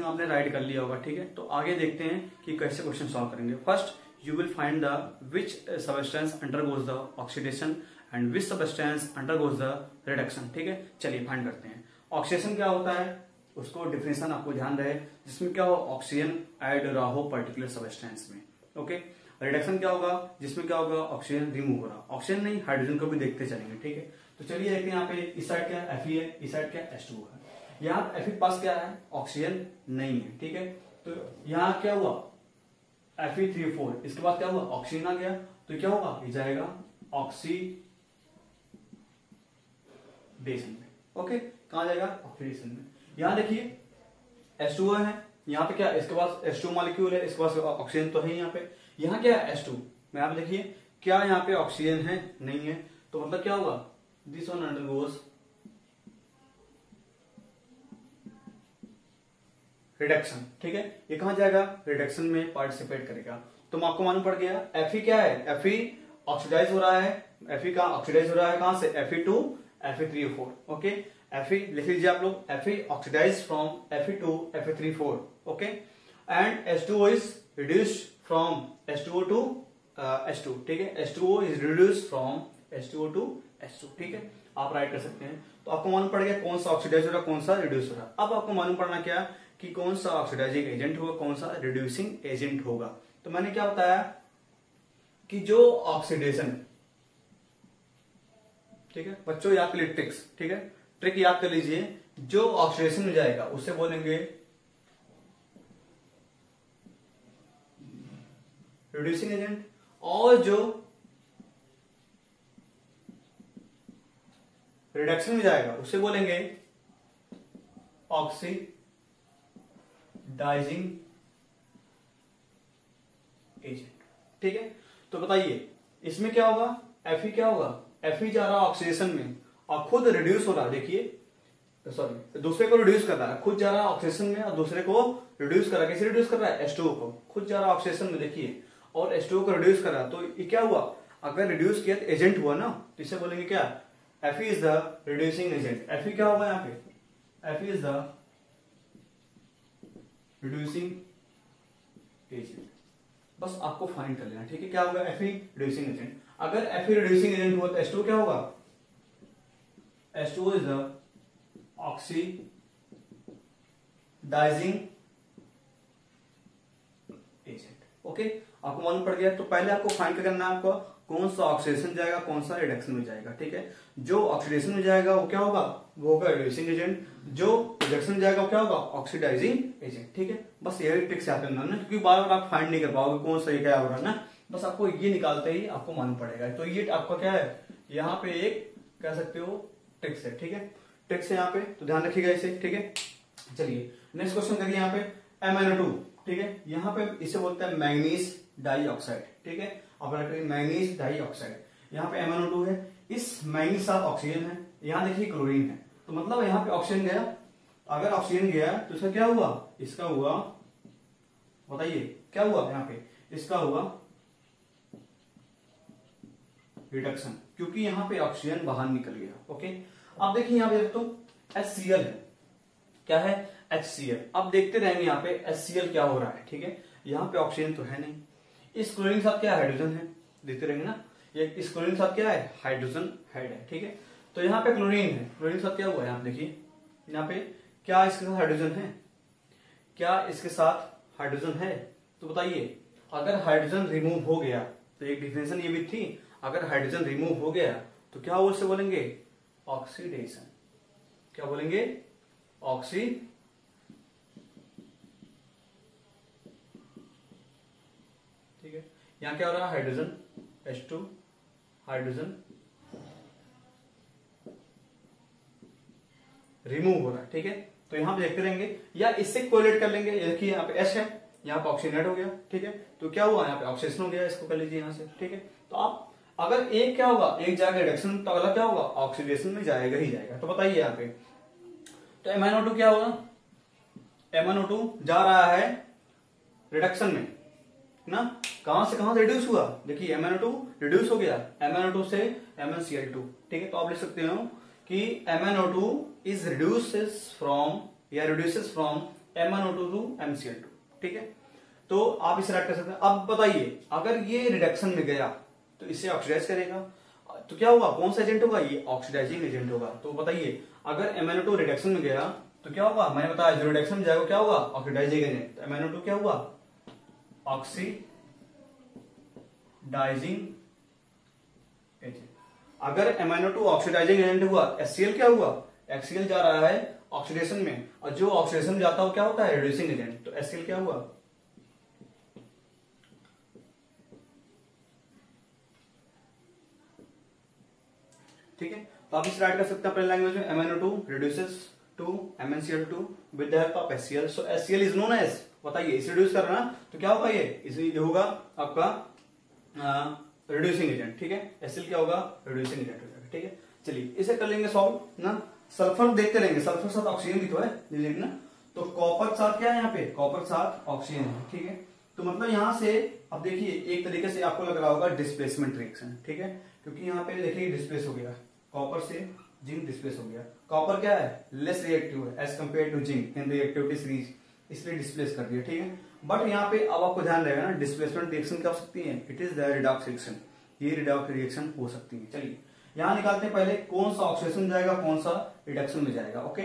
आपने राइट कर लिया होगा, ठीक है। तो आगे देखते हैं कि कैसे क्वेश्चन सॉल्व करेंगे। First you will find the which substance undergoes the oxidation and which substance undergoes the reduction, ठीक है। चलिए फाइंड करते हैं। ऑक्सीडेशन क्या होता है, उसको डिफिनेशन आपको ध्यान रहे, जिसमें क्या हो, ऑक्सीजन ऐड रहा हो पर्टिकुलर सबस्टेंस में, ओके। रिडक्शन क्या होगा, जिसमें क्या होगा, ऑक्सीजन रिमूव हो रहा, ऑक्सीजन नहीं हाइड्रोजन को भी देखते चलेंगे, ठीक है। तो चलिए देखते हैं यहाँ पे इस साइड क्या Fe है, इस साइड क्या H2O है। यहाँ Fe के पास क्या है, ऑक्सीजन नहीं है, ठीक है। तो यहाँ क्या हुआ, Fe3O4, इसके बाद क्या हुआ, ऑक्सीजन आ गया, तो क्या होगा, ये जाएगा ऑक्सीडेशन में, ओके। कहां जाएगा, ऑक्सीडेशन में। यहां देखिए H2O है, यहाँ पे क्या, इसके पास H2 मॉलिक्यूल है, इसके पास ऑक्सीजन तो है यहाँ पे। यहाँ क्या है H2 में, आप देखिए क्या यहाँ पे ऑक्सीजन है, नहीं है, तो मतलब क्या होगा, दिस वन अंडरगोज रिडक्शन, ठीक है। ये कहां जाएगा, रिडक्शन में पार्टिसिपेट करेगा। तो आपको मालूम पड़ गया Fe क्या है, Fe ऑक्सीडाइज हो रहा है, Fe का ऑक्सीडाइज हो रहा है कहां से, Fe2 Fe3O4, ओके। Fe लिख लीजिए आप लोग, Fe oxidise from Fe2 Fe3O4, okay. And H2O is reduced from H2O to H2, ठीक है। H2O is reduced from H2O to H2, ठीक है। आप राइट कर सकते हैं। तो आपको मालूम पड़ गया कौन सा ऑक्सीडाइज हो रहा है, कौन सा रिड्यूस हो रहा है। अब आपको मालूम पड़ना क्या कि कौन सा ऑक्सीडाइजिंग एजेंट होगा, कौन सा रिड्यूसिंग एजेंट होगा। तो मैंने क्या बताया कि जो ऑक्सीडेशन, ठीक है बच्चों, याद कर लीजिए ट्रिक्स, ठीक है, ट्रिक याद कर लीजिए। जो ऑक्सीडेशन में जाएगा उसे बोलेंगे रिड्यूसिंग एजेंट, और जो रिडक्शन में जाएगा उसे बोलेंगे ऑक्सीडाइजिंग एजेंट। ठीक है, तो बताइए इसमें क्या होगा, Fe क्या होगा, Fe जा रहा है ऑक्सीडेशन में और खुद रिड्यूस हो रहा है, देखिए सॉरी दूसरे को रिड्यूस कर रहा है, खुद जा रहा है ऑक्सीडेशन में और दूसरे को रिड्यूस कर रहा है। कैसे रिड्यूस कर रहा है, H2O को, खुद जा रहा है ऑक्सीडेशन में देखिए और H2O को रिड्यूस कर रहा है। तो ये क्या हुआ, अगर रिड्यूस किया तो एजेंट हुआ ना, तो इसे बोलेंगे क्या, Fe is the reducing agent. Fe क्या होगा यहाँ पे, Fe is the reducing agent, बस आपको फाइंड कर लेना। ठीक है, क्या होगा, Fe रिड्यूसिंग एजेंट। अगर Fe रिड्यूसिंग एजेंट हुआ तो H2O क्या होगा, H2O is the oxidising agent. Okay, आपको मालूम पड़ गया। तो पहले आपको फाइंड करना है, आपको कौन सा ऑक्सीडेशन जाएगा, कौन सा रिडक्शन में जाएगा। ठीक है, जो ऑक्सीडेशन में जाएगा वो क्या होगा, वो होगा रिड्यूसिंग एजेंट, जो रिडक्शन में जाएगा वो क्या होगा, ऑक्सीडाइजिंग एजेंट। ठीक है, बस यही ट्रिक से याद करना ना, क्योंकि बार बार आप फाइंड नहीं कर पाओगे कौन सा ये क्या हो रहा है ना, बस आपको ये निकालते ही आपको मालूम पड़ेगा। तो ये आपका क्या है, यहाँ पे एक कह सकते हो ट्रिक्स है। ठीक है, ट्रिक्स है यहाँ पे, तो ध्यान रखिएगा इसे। ठीक है, चलिए नेक्स्ट क्वेश्चन करिए यहाँ पे MnO2। ठीक है, यहाँ पे इसे बोलते हैं मैंगनीज डाइऑक्साइड। ठीक है, आप मैंगनीज डाइऑक्साइड, यहाँ पे MnO2 है, इस मैंगनीज साथ ऑक्सीजन है, यहाँ देखिए क्लोरीन है, तो मतलब यहाँ पे ऑक्सीजन गया, अगर ऑक्सीजन गया तो इसका क्या हुआ, इसका हुआ, बताइए क्या हुआ, यहाँ पे इसका हुआ रिडक्शन, क्योंकि यहाँ पे ऑक्सीजन बाहर निकल गया। ओके, अब देखिए यहाँ पे तो HCl है, क्या है, HCl। अब देखते रहेंगे यहाँ पे HCl क्या हो रहा है। ठीक है, यहाँ पे ऑक्सीजन तो है नहीं, इस क्लोरीन के साथ क्या हाइड्रोजन है, देखते रहेंगे ना, ये इस क्लोरीन के साथ क्या है, हाइड्रोजन हेड है। ठीक है, तो यहाँ पे क्लोरीन है, क्लोरीन के साथ क्या हुआ है, यहाँ देखिए, यहाँ पे क्या इसके साथ हाइड्रोजन है, क्या इसके साथ हाइड्रोजन है, तो बताइए अगर हाइड्रोजन रिमूव हो गया, तो एक डिफिनेशन ये भी थी, अगर हाइड्रोजन रिमूव हो गया तो क्या वो उससे बोलेंगे, ऑक्सीडेशन। क्या बोलेंगे, ऑक्सी, ठीक है, यहां क्या हो रहा है, हाइड्रोजन H2, हाइड्रोजन रिमूव हो रहा है। ठीक है, तो यहां पे देखते रहेंगे या इससे कोरिलेट कर लेंगे, देखिए यहाँ पे H है, यहाँ पे ऑक्सीजन ऐड हो गया। ठीक है, तो क्या हुआ, यहाँ पे ऑक्सीडेशन हो गया, इसको कर लीजिए यहां से। ठीक है, तो आप अगर एक क्या होगा, एक जाएगा रिडक्शन, तो अगला क्या होगा, ऑक्सीडेशन में जाएगा ही जाएगा। तो बताइए यहाँ पे, तो MnO2 क्या होगा, MnO2 जा रहा है रिडक्शन में ना, कहां से कहां रिड्यूस हुआ, देखिए MnO2 रिड्यूस हो गया, MnO2 से MnCl2। ठीक है, तो आप लिख सकते हो कि MnO2 इज रिड्यूसेस फ्रॉम या reduces from MnO2 to MCl2। ठीक है, तो आप इसे राइट कर सकते हैं। अब बताइए अगर ये रिडक्शन में गया तो इसे ऑक्सीडाइज करेगा, तो क्या होगा, कौन सा एजेंट होगा, ये ऑक्सीडाइजिंग एजेंट होगा। तो बताइए अगर MnO2 रिडक्शन में गया तो क्या होगा, मैंने बताया जो रिडक्शन में जाएगा क्या होगा, ऑक्सीडाइजिंग एजेंट। तो MnO2 क्या हुआ, ऑक्सीडाइजिंग एजेंट। अगर MnO2 ऑक्सीडाइजिंग एजेंट हुआ, HCl क्या हुआ, HCl जा रहा है ऑक्सीडेशन में, और जो ऑक्सीडेशन में जाता है क्या होता है, रिड्यूसिंग एजेंट। तो HCl क्या हुआ, ठीक है, तो आप इसे राइट कर सकते हैं अपने लैंग्वेज में, MnO2 reduces to MnCl2 with the help of HCl। So HCl is known as, बताइए इसे रिड्यूस कर रहा है तो क्या होगा, ये होगा आपका रिड्यूसिंग एजेंट। ठीक है, HCl क्या होगा, रिड्यूसिंग एजेंट हो जाएगा। ठीक है, चलिए इसे कर लेंगे सॉल्व ना। सल्फर देखते रहेंगे, सल्फर साथ ऑक्सीजन भी तो है ना, तो कॉपर साथ क्या है, यहाँ पे कॉपर साथ ऑक्सीजन है। ठीक है, तो मतलब यहां से अब देखिए एक तरीके से आपको लग रहा होगा डिस्प्लेसमेंट रिएक्शन। ठीक है, क्योंकि यहाँ पे देखिए डिस्प्लेस हो गया, कॉपर से जिंक डिस्प्लेस हो गया। कॉपर क्या है, लेस रिएक्टिव है as compare to zinc in reactivity series, इसलिए डिस्प्लेस कर दिया। ठीक है, बट यहाँ पे अब आपको ध्यान रहेगा ना, डिस्प्लेसमेंट रिएक्शन क्या हो सकती है, it is the redox reaction, ये रिडॉक्स रिएक्शन हो सकती है। चलिए यहां निकालते हैं पहले कौन सा ऑक्सीडेशन जाएगा, कौन सा रिडक्शन में जाएगा। ओके,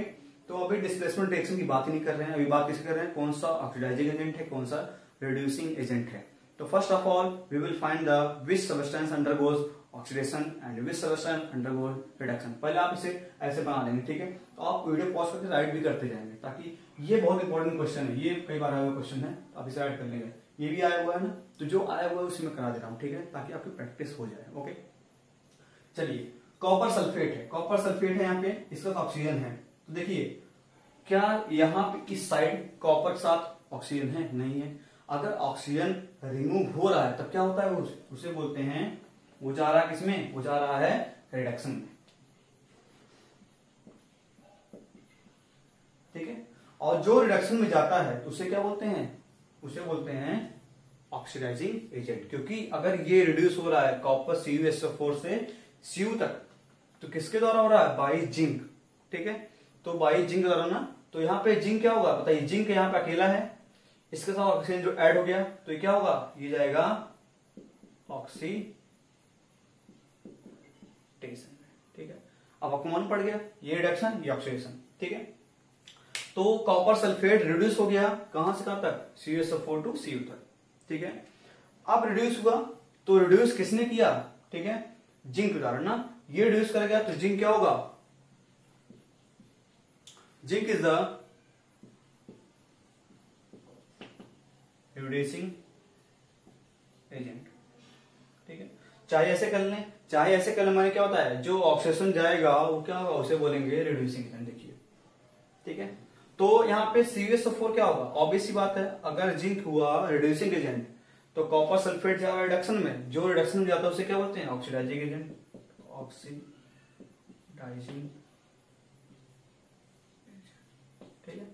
तो अभी डिस्प्लेसमेंट रिएक्शन की बात ही नहीं कर रहे हैं, अभी बात किसकी कर रहे हैं, कौन सा ऑक्सीडाइजिंग एजेंट है, कौन सा रिड्यूसिंग एजेंट है। तो first of all we will find the which substance undergoes oxidation and which substance undergoes reduction. पहले आप इसे ऐसे बना लेंगे। ठीक है, तो आप वीडियो पॉज करके राइट भी करते जाएंगे, ताकि ये बहुत इंपॉर्टेंट क्वेश्चन है, ये कई बार आया हुआ क्वेश्चन है, आप इसे राइट कर लेंगे ये भी आया हुआ है ना, तो जो आया हुआ है उसी में करा दे रहा हूं, ठीक है, ताकि आपकी प्रैक्टिस हो जाए। ओके, चलिए कॉपर सल्फेट है, कॉपर सल्फेट है यहाँ पे, इसका तो ऑक्सीजन है। तो देखिए क्या यहाँ पे इस साइड कॉपर के साथ ऑक्सीजन है? नहीं है। अगर ऑक्सीजन रिमूव हो रहा है तब क्या होता है? उसे बोलते हैं, वो जा रहा है किसमें? वो जा रहा है रिडक्शन में, ठीक है। और जो रिडक्शन में जाता है तो उसे क्या बोलते हैं? उसे बोलते हैं ऑक्सीडाइजिंग एजेंट। क्योंकि अगर ये रिड्यूस हो रहा है कॉपर CuSO4 से Cu तक, तो किसके द्वारा हो रहा है? बाई जिंक, ठीक है। तो बाई जिंक द्वारा ना, तो यहाँ पे जिंक क्या होगा बताइए? जिंक यहाँ पे अकेला है, इसके साथ ऑक्सीजन जो ऐड हो गया तो ये क्या होगा? ये जाएगा ऑक्सीडेशन, ठीक है। अब आपको मालूम पड़ गया, ये रिडक्शन, ये ऑक्सीडेशन, ठीक है। तो कॉपर सल्फेट रिड्यूस हो गया कहां से कहां तक? CuSO4 टू Cu तक, ठीक है। अब रिड्यूस हुआ तो रिड्यूस किसने किया? ठीक है, जिंक द्वारा ना। ये रिड्यूस कर गया तो जिंक क्या होगा? Zinc is the reducing agent, ठीक है। चाहे ऐसे कर लें, चाहे ऐसे कर लें, माने क्या होता है? जो ऑक्सीडेशन जाएगा वो क्या होगा? उसे बोलेंगे रिड्यूसिंग एजेंट, देखिए, ठीक है। तो यहाँ पे CuSO4 क्या होगा? ऑब्वियस सी बात है, अगर जिंक हुआ रिड्यूसिंग एजेंट तो कॉपर सल्फेट जाएगा रिडक्शन में, जो रिडक्शन में जाता है उसे क्या बोलते हैं? ऑक्सीडाइजिंग एजेंट, ऑक्सीडाइजिंग, ठीक है।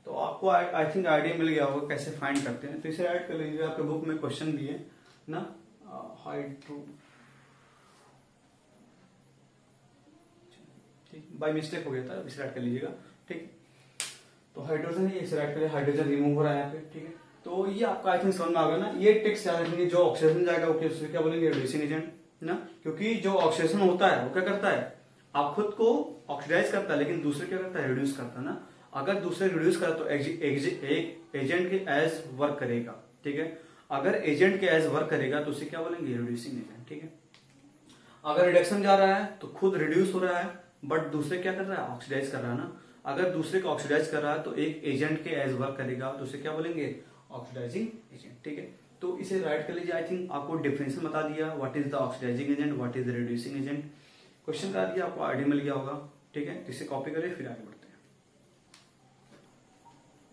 तो आपको आई थिंक आइडिया मिल गया होगा कैसे फाइंड करते हैं। तो इसे ऐड कर लीजिए, आपके बुक में क्वेश्चन भी है ना, हाइड्रो, ठीक, बाय मिस्टेक हो गया था, इसे ऐड कर लीजिएगा, ठीक। तो हाइड्रोजन ही इसे ऐड करिए, हाइड्रोजन रिमूव हो रहा है यहाँ पे, ठीक है। तो ये आपका आई थिंक समझ में आ गया ना। ये टिक्स याद रखेंगे, जो ऑक्सीडेशन जाएगा वो क्या बोलेंगे? रिड्यूसिंग एजेंट ना। क्योंकि जो ऑक्सीडेशन होता है वो क्या करता है? आप खुद को ऑक्सीडाइज करता है, लेकिन दूसरे क्या करता है? रिड्यूस करता है ना। अगर दूसरे रिड्यूस करा तो एक एजेंट के एज वर्क करेगा, ठीक है। अगर एजेंट के एज वर्क करेगा तो उसे क्या बोलेंगे? रिड्यूसिंग एजेंट, ठीक है। अगर रिडक्शन जा रहा है तो खुद रिड्यूस हो रहा है, बट दूसरे क्या कर रहा है? ऑक्सीडाइज कर रहा है ना। अगर दूसरे को ऑक्सीडाइज कर रहा है तो एक एजेंट के एज वर्क करेगा, तो उसे क्या बोलेंगे? ऑक्सीडाइजिंग एजेंट, ठीक है। तो इसे राइट कर लीजिए। आई थिंक आपको डिफरेंशियल बता दिया, what is the oxidising agent, what is the reducing agent. Question करा दिया, आपको आइडिया मिल गया होगा, ठीक है। इसे कॉपी करिए, फिर आगे बढ़ते हैं।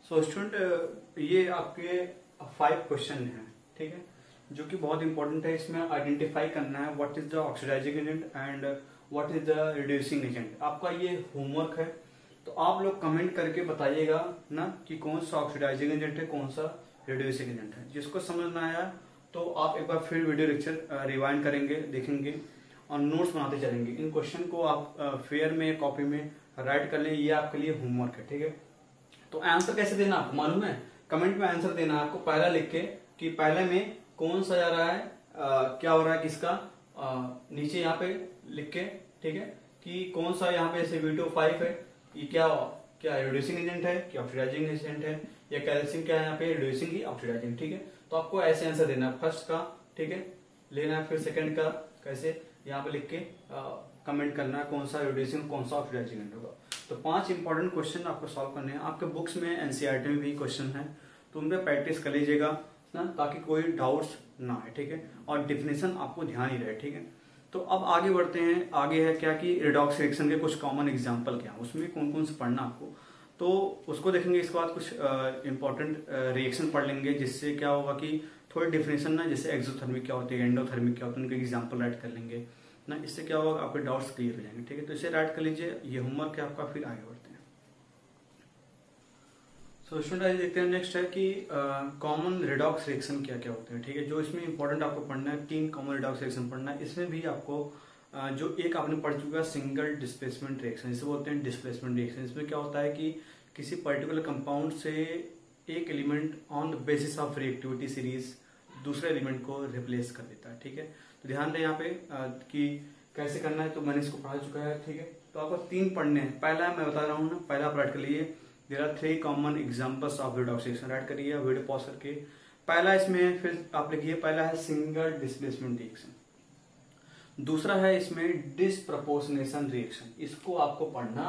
सो स्टूडेंट, ये आपके 5 क्वेश्चन हैं, ठीक है, जो कि बहुत इंपॉर्टेंट है। इसमें आइडेंटिफाई करना है what is the oxidising agent and what is the reducing agent. आपका ये होमवर्क है, तो आप लोग कमेंट करके बताइएगा ना कि कौन सा ऑक्सीडाइजिंग एजेंट है, कौन सा रिड्यूसिंग एजेंट है। जिसको समझ में आया तो आप एक बार फिर वीडियो लेक्चर रिवाइंड करेंगे, देखेंगे और नोट्स बनाते चलेंगे। इन क्वेश्चन को आप फेयर में, कॉपी में राइट कर लें, ये आपके लिए होमवर्क है, ठीक है। तो आंसर कैसे देना आपको मालूम है? कमेंट में आंसर देना है आपको, पहला लिख के कि पहले में कौन सा जा रहा है, क्या हो रहा है किसका, नीचे यहाँ पे लिख के, ठीक है, कि कौन सा यहाँ पे Cv2 5 है, ये क्या रिड्यूसिंग एजेंट है कि ऑक्सीडाइजिंग एजेंट है, या कैल्शियम क्या है यहाँ पे? रिड्यूसिंग की ऑक्सीडाइजिंग, ठीक है। तो आपको ऐसे आंसर देना है, फर्स्ट का, ठीक है, लेना है, फिर सेकंड का कैसे यहाँ पे लिख के कमेंट करना है कौन सा रिड्यूसिंग, कौन सा ऑक्सीडाइजिंग एजेंट होगा। तो 5 इंपॉर्टेंट क्वेश्चन आपको सॉल्व करने हैं। आपके बुक्स में एनसीईआरटी में भी क्वेश्चन है, तो उन पर प्रैक्टिस कर लीजिएगा ना, ताकि कोई डाउट्स ना आए, ठीक है। और डिफिनेशन आपको ध्यान ही रहे, ठीक है। तो अब आगे बढ़ते हैं। आगे है क्या कि रिडॉक्स रिएक्शन के कुछ कॉमन एग्जांपल क्या है, उसमें कौन कौन से पढ़ना आपको, तो उसको देखेंगे। इसके बाद कुछ इंपॉर्टेंट रिएक्शन पढ़ लेंगे, जिससे क्या होगा कि थोड़ी डिफिनेशन ना, जैसे एक्सोथर्मिक क्या होती है, एंडोथर्मिक क्या होता है, उनके एग्जाम्पल राइट कर लेंगे ना। इससे क्या होगा, आपके डाउट्स क्लियर हो जाएंगे, ठीक है। तो इसे राइट कर लीजिए, ये होमवर्क है आपका, फिर आगे बढ़ते हैं। सो स्टूडेंट आज देखते हैं नेक्स्ट है कि कॉमन रिडॉक्स रिएक्शन क्या क्या होते हैं, ठीक है। जो इसमें इंपॉर्टेंट आपको पढ़ना है, 3 कॉमन रिडॉक्स रिएक्शन पढ़ना है। इसमें भी आपको जो एक आपने पढ़ चुका है सिंगल डिस्प्लेसमेंट रिएक्शन, इसे बोलते हैं डिस्प्लेसमेंट रिएक्शन। इसमें क्या होता है कि किसी पर्टिकुलर कंपाउंड से एक element on the basis of reactivity series दूसरे एलिमेंट को रिप्लेस कर देता है, ठीक है। तो ध्यान दें यहाँ पे कि कैसे करना है, तो मैंने इसको पढ़ा चुका है, ठीक है। तो आपको 3 पढ़ने हैं। पहला मैं बता रहा हूँ ना, पहला आप राइट कर लीजिए, there are 3 common examples of redox reaction, write करिए वीडियो पॉज करके। पहला इसमें फिर आप लिखिए, पहला है सिंगल डिस्प्लेसमेंट रिएक्शन, दूसरा है इसमें डिसप्रपोर्शनेशन रिएक्शन। इसको आपको पढ़ना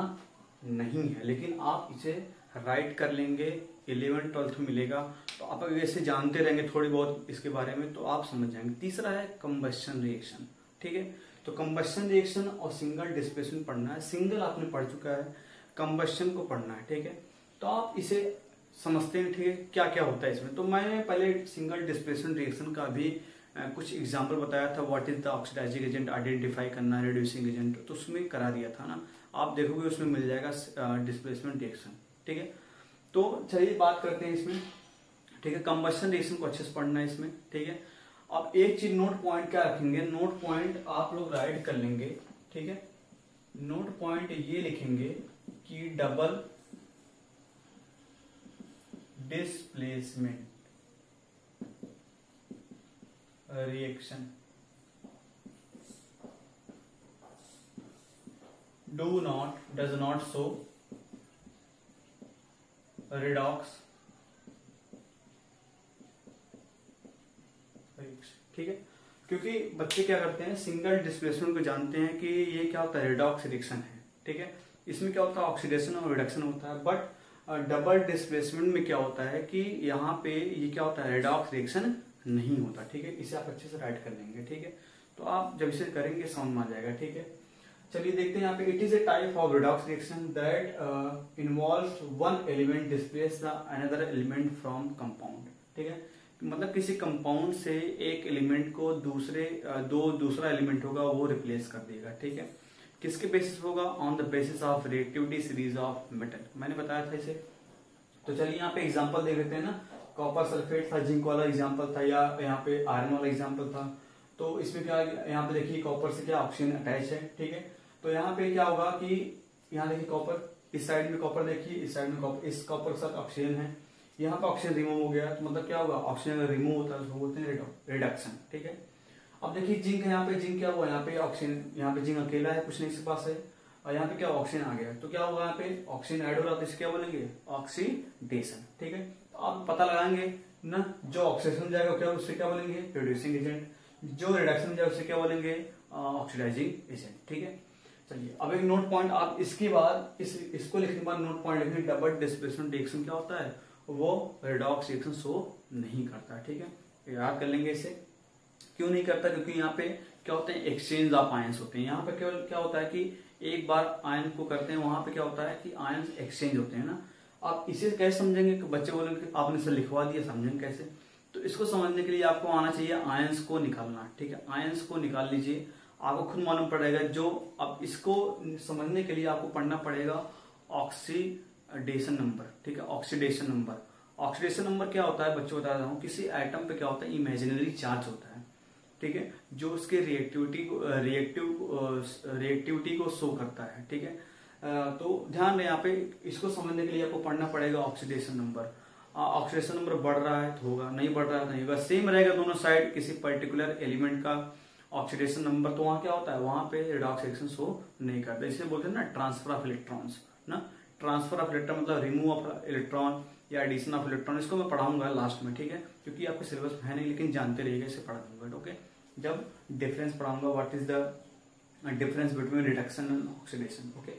नहीं है, लेकिन आप इसे राइट कर लेंगे, 11th 12th में मिलेगा, तो आप अगर ऐसे जानते रहेंगे थोड़ी बहुत इसके बारे में तो आप समझ जाएंगे। तीसरा है कंबस्शन रिएक्शन, ठीक है। तो कंबस्शन रिएक्शन और सिंगल डिस्प्लेसमेंट पढ़ना है। सिंगल आपने पढ़ चुका है, कंबस्शन को पढ़ना है, ठीक है। तो आप इसे समझते हैं, ठीक है, क्या क्या होता है इसमें। तो मैंने पहले सिंगल डिस्प्लेसमेंट रिएक्शन का भी कुछ एग्जाम्पल बताया था, what is the oxidising agent, identify करना, रिड्यूसिंग एजेंट, तो उसमें करा दिया था ना, आप देखोगे उसमें मिल जाएगा डिस्प्लेसमेंट रिएक्शन, ठीक है। तो चलिए बात करते हैं इसमें, ठीक है। कंबस्शन रिएक्शन को अच्छे से पढ़ना है इसमें, ठीक है। अब एक चीज नोट पॉइंट क्या रखेंगे, नोट पॉइंट आप लोग राइट कर लेंगे, ठीक है। नोट पॉइंट ये लिखेंगे कि double displacement reaction does not show redox, ठीक है। क्योंकि बच्चे क्या करते हैं, सिंगल डिस्प्लेसमेंट को जानते हैं कि ये क्या होता है, रिडॉक्स रिएक्शन है, ठीक है। इसमें क्या होता है, ऑक्सीडेशन और रिडक्शन होता है। बट डबल डिस्प्लेसमेंट में क्या होता है कि यहाँ पे ये क्या होता है, रिडॉक्स रिएक्शन नहीं होता, ठीक है। इसे आप अच्छे से राइट कर लेंगे, ठीक है। तो आप जब इसे करेंगे समझ में आ जाएगा, ठीक है। चलिए देखते हैं यहाँ पे, it is a type of redox reaction that involves one element displace the another element from compound, ठीक है। मतलब किसी कंपाउंड से एक एलिमेंट को दूसरा एलिमेंट होगा वो रिप्लेस कर देगा, ठीक है। किसके बेसिस होगा, on the basis of reactivity series of metal, मैंने बताया था इसे। तो चलिए यहाँ पे एग्जांपल देख लेते हैं ना, कॉपर सल्फेट था, जिंक वाला एग्जांपल था, या यहाँ पे आयरन वाला एग्जांपल था। तो इसमें क्या, यहाँ पे देखिए कॉपर से क्या ऑक्सीजन अटैच है, ठीक है। तो यहाँ पे क्या होगा कि यहाँ देखिए कॉपर, इस साइड में कॉपर देखिए, इस साइड में कॉपर, इस कॉपर के साथ ऑक्सीजन है, यहाँ पे ऑक्सीजन रिमूव हो गया, तो मतलब क्या होगा, ऑक्सीजन रिमूव होता है उसको बोलते हैं रिडक्शन, ठीक है। अब देखिए जिंक है, यहाँ पे जिंक क्या हुआ, यहाँ पे ऑक्सीजन, यहाँ पे जिंक अकेला है, कुछ नहीं इसके पास है, और यहाँ पे क्या ऑक्सीजन आ गया, तो क्या होगा, यहाँ पे ऑक्सीजन ऐड हो रहा है, तो इसे क्या बोलेंगे, ऑक्सीडेशन, ठीक है। तो आप पता लगाएंगे ना, जो ऑक्सीडेशन जाएगा क्या, उससे क्या बोलेंगे, रिड्यूसिंग एजेंट, जो रिडक्शन जाएगा उससे क्या बोलेंगे, ऑक्सीडाइजिंग एजेंट, ठीक है। चलिए अब एक नोट पॉइंट, आप इसके बाद इसको लिखने के बाद नोट पॉइंट लिखने, डबल डिस्प्लेसमेंट रिएक्शन क्या होता है, वो रिडॉक्स रिएक्शन शो नहीं करता, ठीक है। याद कर लेंगे इसे, क्यों नहीं करता, क्योंकि यहाँ पे क्या होते हैं, एक्सचेंज ऑफ आयंस होते हैं। यहाँ पे केवल क्या होता है कि एक बार आयन को करते हैं, वहां पे क्या होता है कि आयंस एक्सचेंज होते हैं ना। आप इसे कैसे समझेंगे, कि बच्चे बोलेंगे आपने इसे लिखवा दिया, समझेंगे कैसे। तो इसको समझने के लिए आपको आना चाहिए आयंस को निकालना, ठीक है। आयंस को निकाल लीजिए, आपको खुद मालूम पड़ेगा। जो अब इसको समझने के लिए आपको पढ़ना पड़ेगा ऑक्सीडेशन नंबर, ठीक है। ऑक्सीडेशन नंबर, ऑक्सीडेशन नंबर क्या होता है बच्चों, बता रहा हूँ, किसी एटम पे क्या होता है, इमेजिनरी चार्ज होता है, ठीक है, जो उसके रिएक्टिविटी को शो करता है, ठीक है। तो ध्यान रहे यहाँ पे, इसको समझने के लिए आपको पढ़ना पड़ेगा ऑक्सीडेशन नंबर। ऑक्सीडेशन नंबर बढ़ रहा है तो होगा, नहीं बढ़ रहा है तो नहीं होगा, सेम रहेगा दोनों साइड। किसी पर्टिकुलर एलिमेंट का ऑक्सीडेशन नंबर, तो वहां क्या होता है, वहां पे रिडॉक्स रिएक्शन शो नहीं करता। इसे बोलते हैं ना ट्रांसफर ऑफ इलेक्ट्रॉन्स ना, ट्रांसफर ऑफ इलेक्ट्रॉन मतलब रिमूव ऑफ इलेक्ट्रॉन या एडिशन ऑफ इलेक्ट्रॉन। इसको मैं पढ़ाऊंगा लास्ट में, ठीक है, क्योंकि आपके सिलेबस है नहीं, लेकिन जानते रहिएगा, इसे पढ़ा दूंगा, ओके। जब डिफरेंस पढ़ाऊंगा, what is the difference between reduction and oxidation, okay.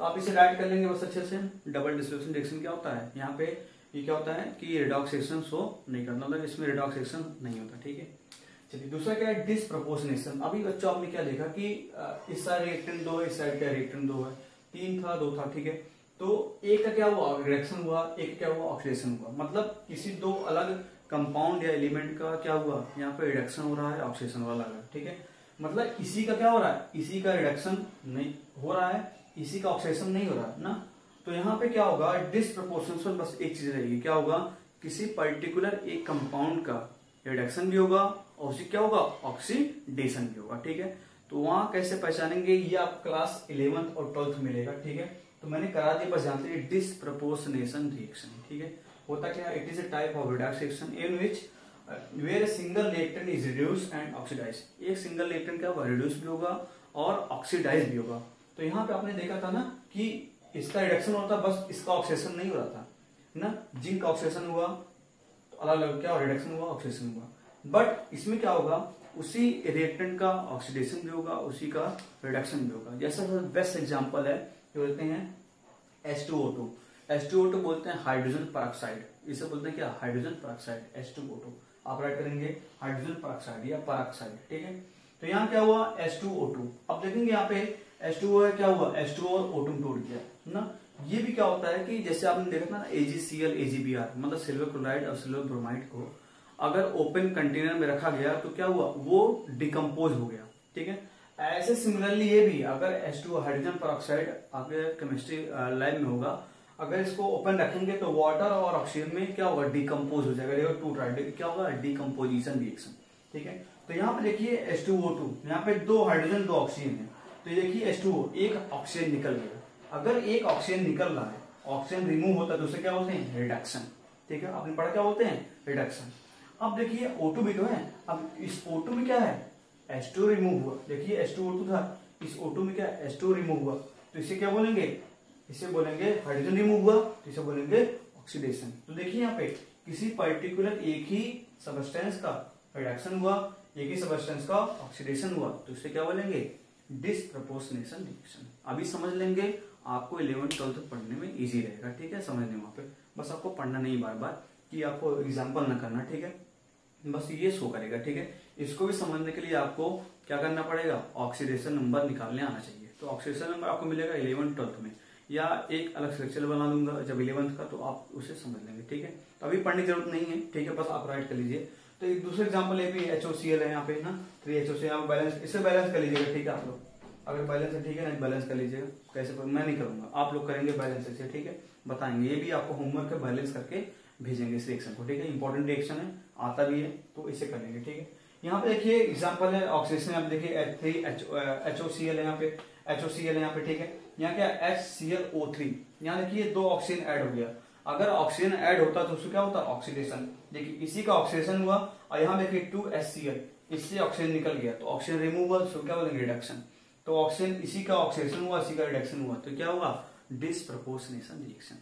तो आप इसे राइट कर लेंगे बस अच्छे से। डबल डिस्प्लेसमेंट रिएक्शन क्या होता है, यहाँ पे ये क्या होता है कि रिडॉक्स रिएक्शन शो नहीं करता, मतलब इसमें रिडॉक्स रिएक्शन नहीं होता, ठीक है। चलिए दूसरा क्या है, डिसप्रपोर्शनेशन। अभी बच्चों आपने क्या देखा कि इस साइड रिएक्टेंट 2 है, इस साइड का रिएक्टेंट 2 है, 3 था 2 था, ठीक है। तो एक का क्या हुआ, रिडक्शन हुआ, एक क्या हुआ, ऑक्सीडेशन हुआ। मतलब किसी दो अलग कंपाउंड या एलिमेंट का क्या हुआ, यहाँ पे रिडक्शन हो रहा है, ऑक्सीडेशन वाला अलग, ठीक है। मतलब इसी का क्या हो रहा है, इसी का रिडक्शन नहीं हो रहा है, इसी का ऑक्सीडेशन नहीं हो रहा है ना। तो यहाँ पे क्या होगा, डिसप्रपोर्शनेशन, बस एक चीज रहेगी, क्या होगा, किसी पर्टिकुलर एक कंपाउंड का रिडक्शन भी होगा और उसी क्या होगा, ऑक्सीडेशन भी होगा, ठीक है। तो वहां कैसे पहचानेंगे, ये आप क्लास 11th और 12th मिलेगा, ठीक है। तो मैंने करा दिया, बस जानते हैं डिसप्रपोर्शनेशन रिएक्शन, ठीक है। होता क्या है, it is a type of redox reaction in which where a single reactant is reduce and oxidise. एक सिंगल रिएक्टेंट क्या होगा, रिड्यूस भी होगा और ऑक्सीडाइज भी होगा। तो यहाँ पे आपने देखा था ना कि इसका रिडक्शन होता, बस इसका ऑक्सीडेशन नहीं हो रहा था ना। जिंक का ऑक्सीडेशन हुआ तो अलग अलग क्या रिडक्शन हुआ, ऑक्सीडेशन हुआ। बट इसमें क्या होगा, उसी रिएक्टेंट का ऑक्सीडेशन भी होगा, उसी का रिडक्शन भी होगा। जैसा बेस्ट एग्जांपल है, जो कहते हैं H2O2। H2O2 बोलते हैं हाइड्रोजन पेरोक्साइड, इसे बोलते हैं क्या, हाइड्रोजन पेरोक्साइड, H2O2 आप राइट करेंगे हाइड्रोजन पेरोक्साइड या पेरोक्साइड, ठीक है। तो यहाँ क्या हुआ, H2O2। अब देखेंगे यहाँ पे H2O है, क्या हुआ, H2O और O2 में टूट गया ना। ये भी क्या होता है कि जैसे आपने देखा था ना AgCl AgBr, मतलब सिल्वर क्लोराइड और सिल्वर ब्रोमाइड को अगर ओपन कंटेनर में रखा गया तो क्या हुआ, वो डिकम्पोज हो गया, ठीक है। ऐसे सिमिलरली ये भी अगर H2O हाइड्रोजन पेरोक्साइड आपके केमिस्ट्री लैब में होगा, अगर इसको ओपन रखेंगे तो वाटर और ऑक्सीजन में क्या होगा, डिकम्पोज हो जाएगा, देखो टूट रहा है, क्या होगा, डिकम्पोजिशन रिएक्शन, ठीक है। तो यहाँ पे देखिए H2O2, यहाँ पे 2 हाइड्रोजन 2 ऑक्सीजन है, तो ये देखिए H2O, एक ऑक्सीजन निकल गया। अगर एक ऑक्सीजन निकल रहा है, ऑक्सीजन रिमूव होता है तो उसे क्या बोलते हैं, रिडक्शन, ठीक है। आपने पढ़ा क्या बोलते हैं, रिडक्शन। अब देखिए O2 भी तो है, अब इस O2 में क्या है, H2 रिमूव हुआ, देखिए H2O2 था, इस O2 में क्या है, H2 रिमूव हुआ, तो इसे क्या बोलेंगे, इसे बोलेंगे हाइड्रोजन रिमूव हुआ, तो इसे बोलेंगे ऑक्सीडेशन। तो देखिए यहाँ पे किसी पर्टिकुलर एक ही सबस्टेंस का रिडक्शन हुआ, एक ही सबस्टेंस का ऑक्सीडेशन हुआ, तो इसे क्या बोलेंगे, डिसप्रपोर्शनेशन रिएक्शन। अभी समझ लेंगे, आपको 11th 12th पढ़ने में इजी रहेगा, ठीक है, समझने वहां पे, बस आपको पढ़ना नहीं बार बार कि आपको एग्जाम्पल ना करना, ठीक है, बस ये शो करेगा, ठीक है। इसको भी समझने के लिए आपको क्या करना पड़ेगा, ऑक्सीडेशन नंबर निकालने आना चाहिए। तो ऑक्सीडेशन नंबर आपको मिलेगा 11th 12th में, या एक अलग लेक्चर बना दूंगा जब 11th का, तो आप उसे समझ लेंगे, ठीक है। तो अभी पढ़ने की जरूरत नहीं है, ठीक है, बस आप राइट कर लीजिए। तो एक दूसरा एग्जाम्पल ये भी HOCl है यहाँ पे ना, 3HOCl बैलेंस, इसे बैलेंस कर लीजिएगा, ठीक है। आप लोग अगर बैलेंस है ठीक है, नहीं बैलेंस कर लीजिएगा, कैसे मैं नहीं करूंगा, आप लोग करेंगे बैलेंस से, ठीक है, बताएंगे, ये भी आपको होमवर्क है, बैलेंस करके भेजेंगे इस रिएक्शन को, ठीक है, इंपॉर्टेंट रिएक्शन है, आता भी है, तो इसे कर लेंगे, ठीक है। यहाँ पे देखिए एग्जाम्पल है ऑक्सीडेशन, आप देखिए 3HOCl है यहाँ पे, HOCl है यहाँ पे, ठीक है। यहाँ क्या HClO3, यहाँ देखिए 2 ऑक्सीजन ऐड हो गया, अगर ऑक्सीजन ऐड होता तो उसको क्या होता, ऑक्सीडेशन। देखिए इसी का ऑक्सीडेशन हुआ, और यहाँ देखिए 2HCl, इससे ऑक्सीजन निकल गया, तो ऑक्सीजन रिमूव हुआ, तो क्या बोलेंगे, रिडक्शन। तो ऑक्सीजन, इसी का ऑक्सीडेशन हुआ, इसी का रिडक्शन हुआ, तो क्या होगा, डिसप्रपोर्शनेशन रिएक्शन।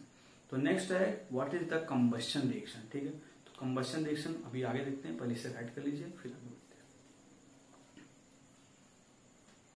तो नेक्स्ट है what is the combustion reaction, ठीक है। तो कंबशन रिएक्शन अभी आगे देखते हैं, पहले इसे राइट कर लीजिए, फिर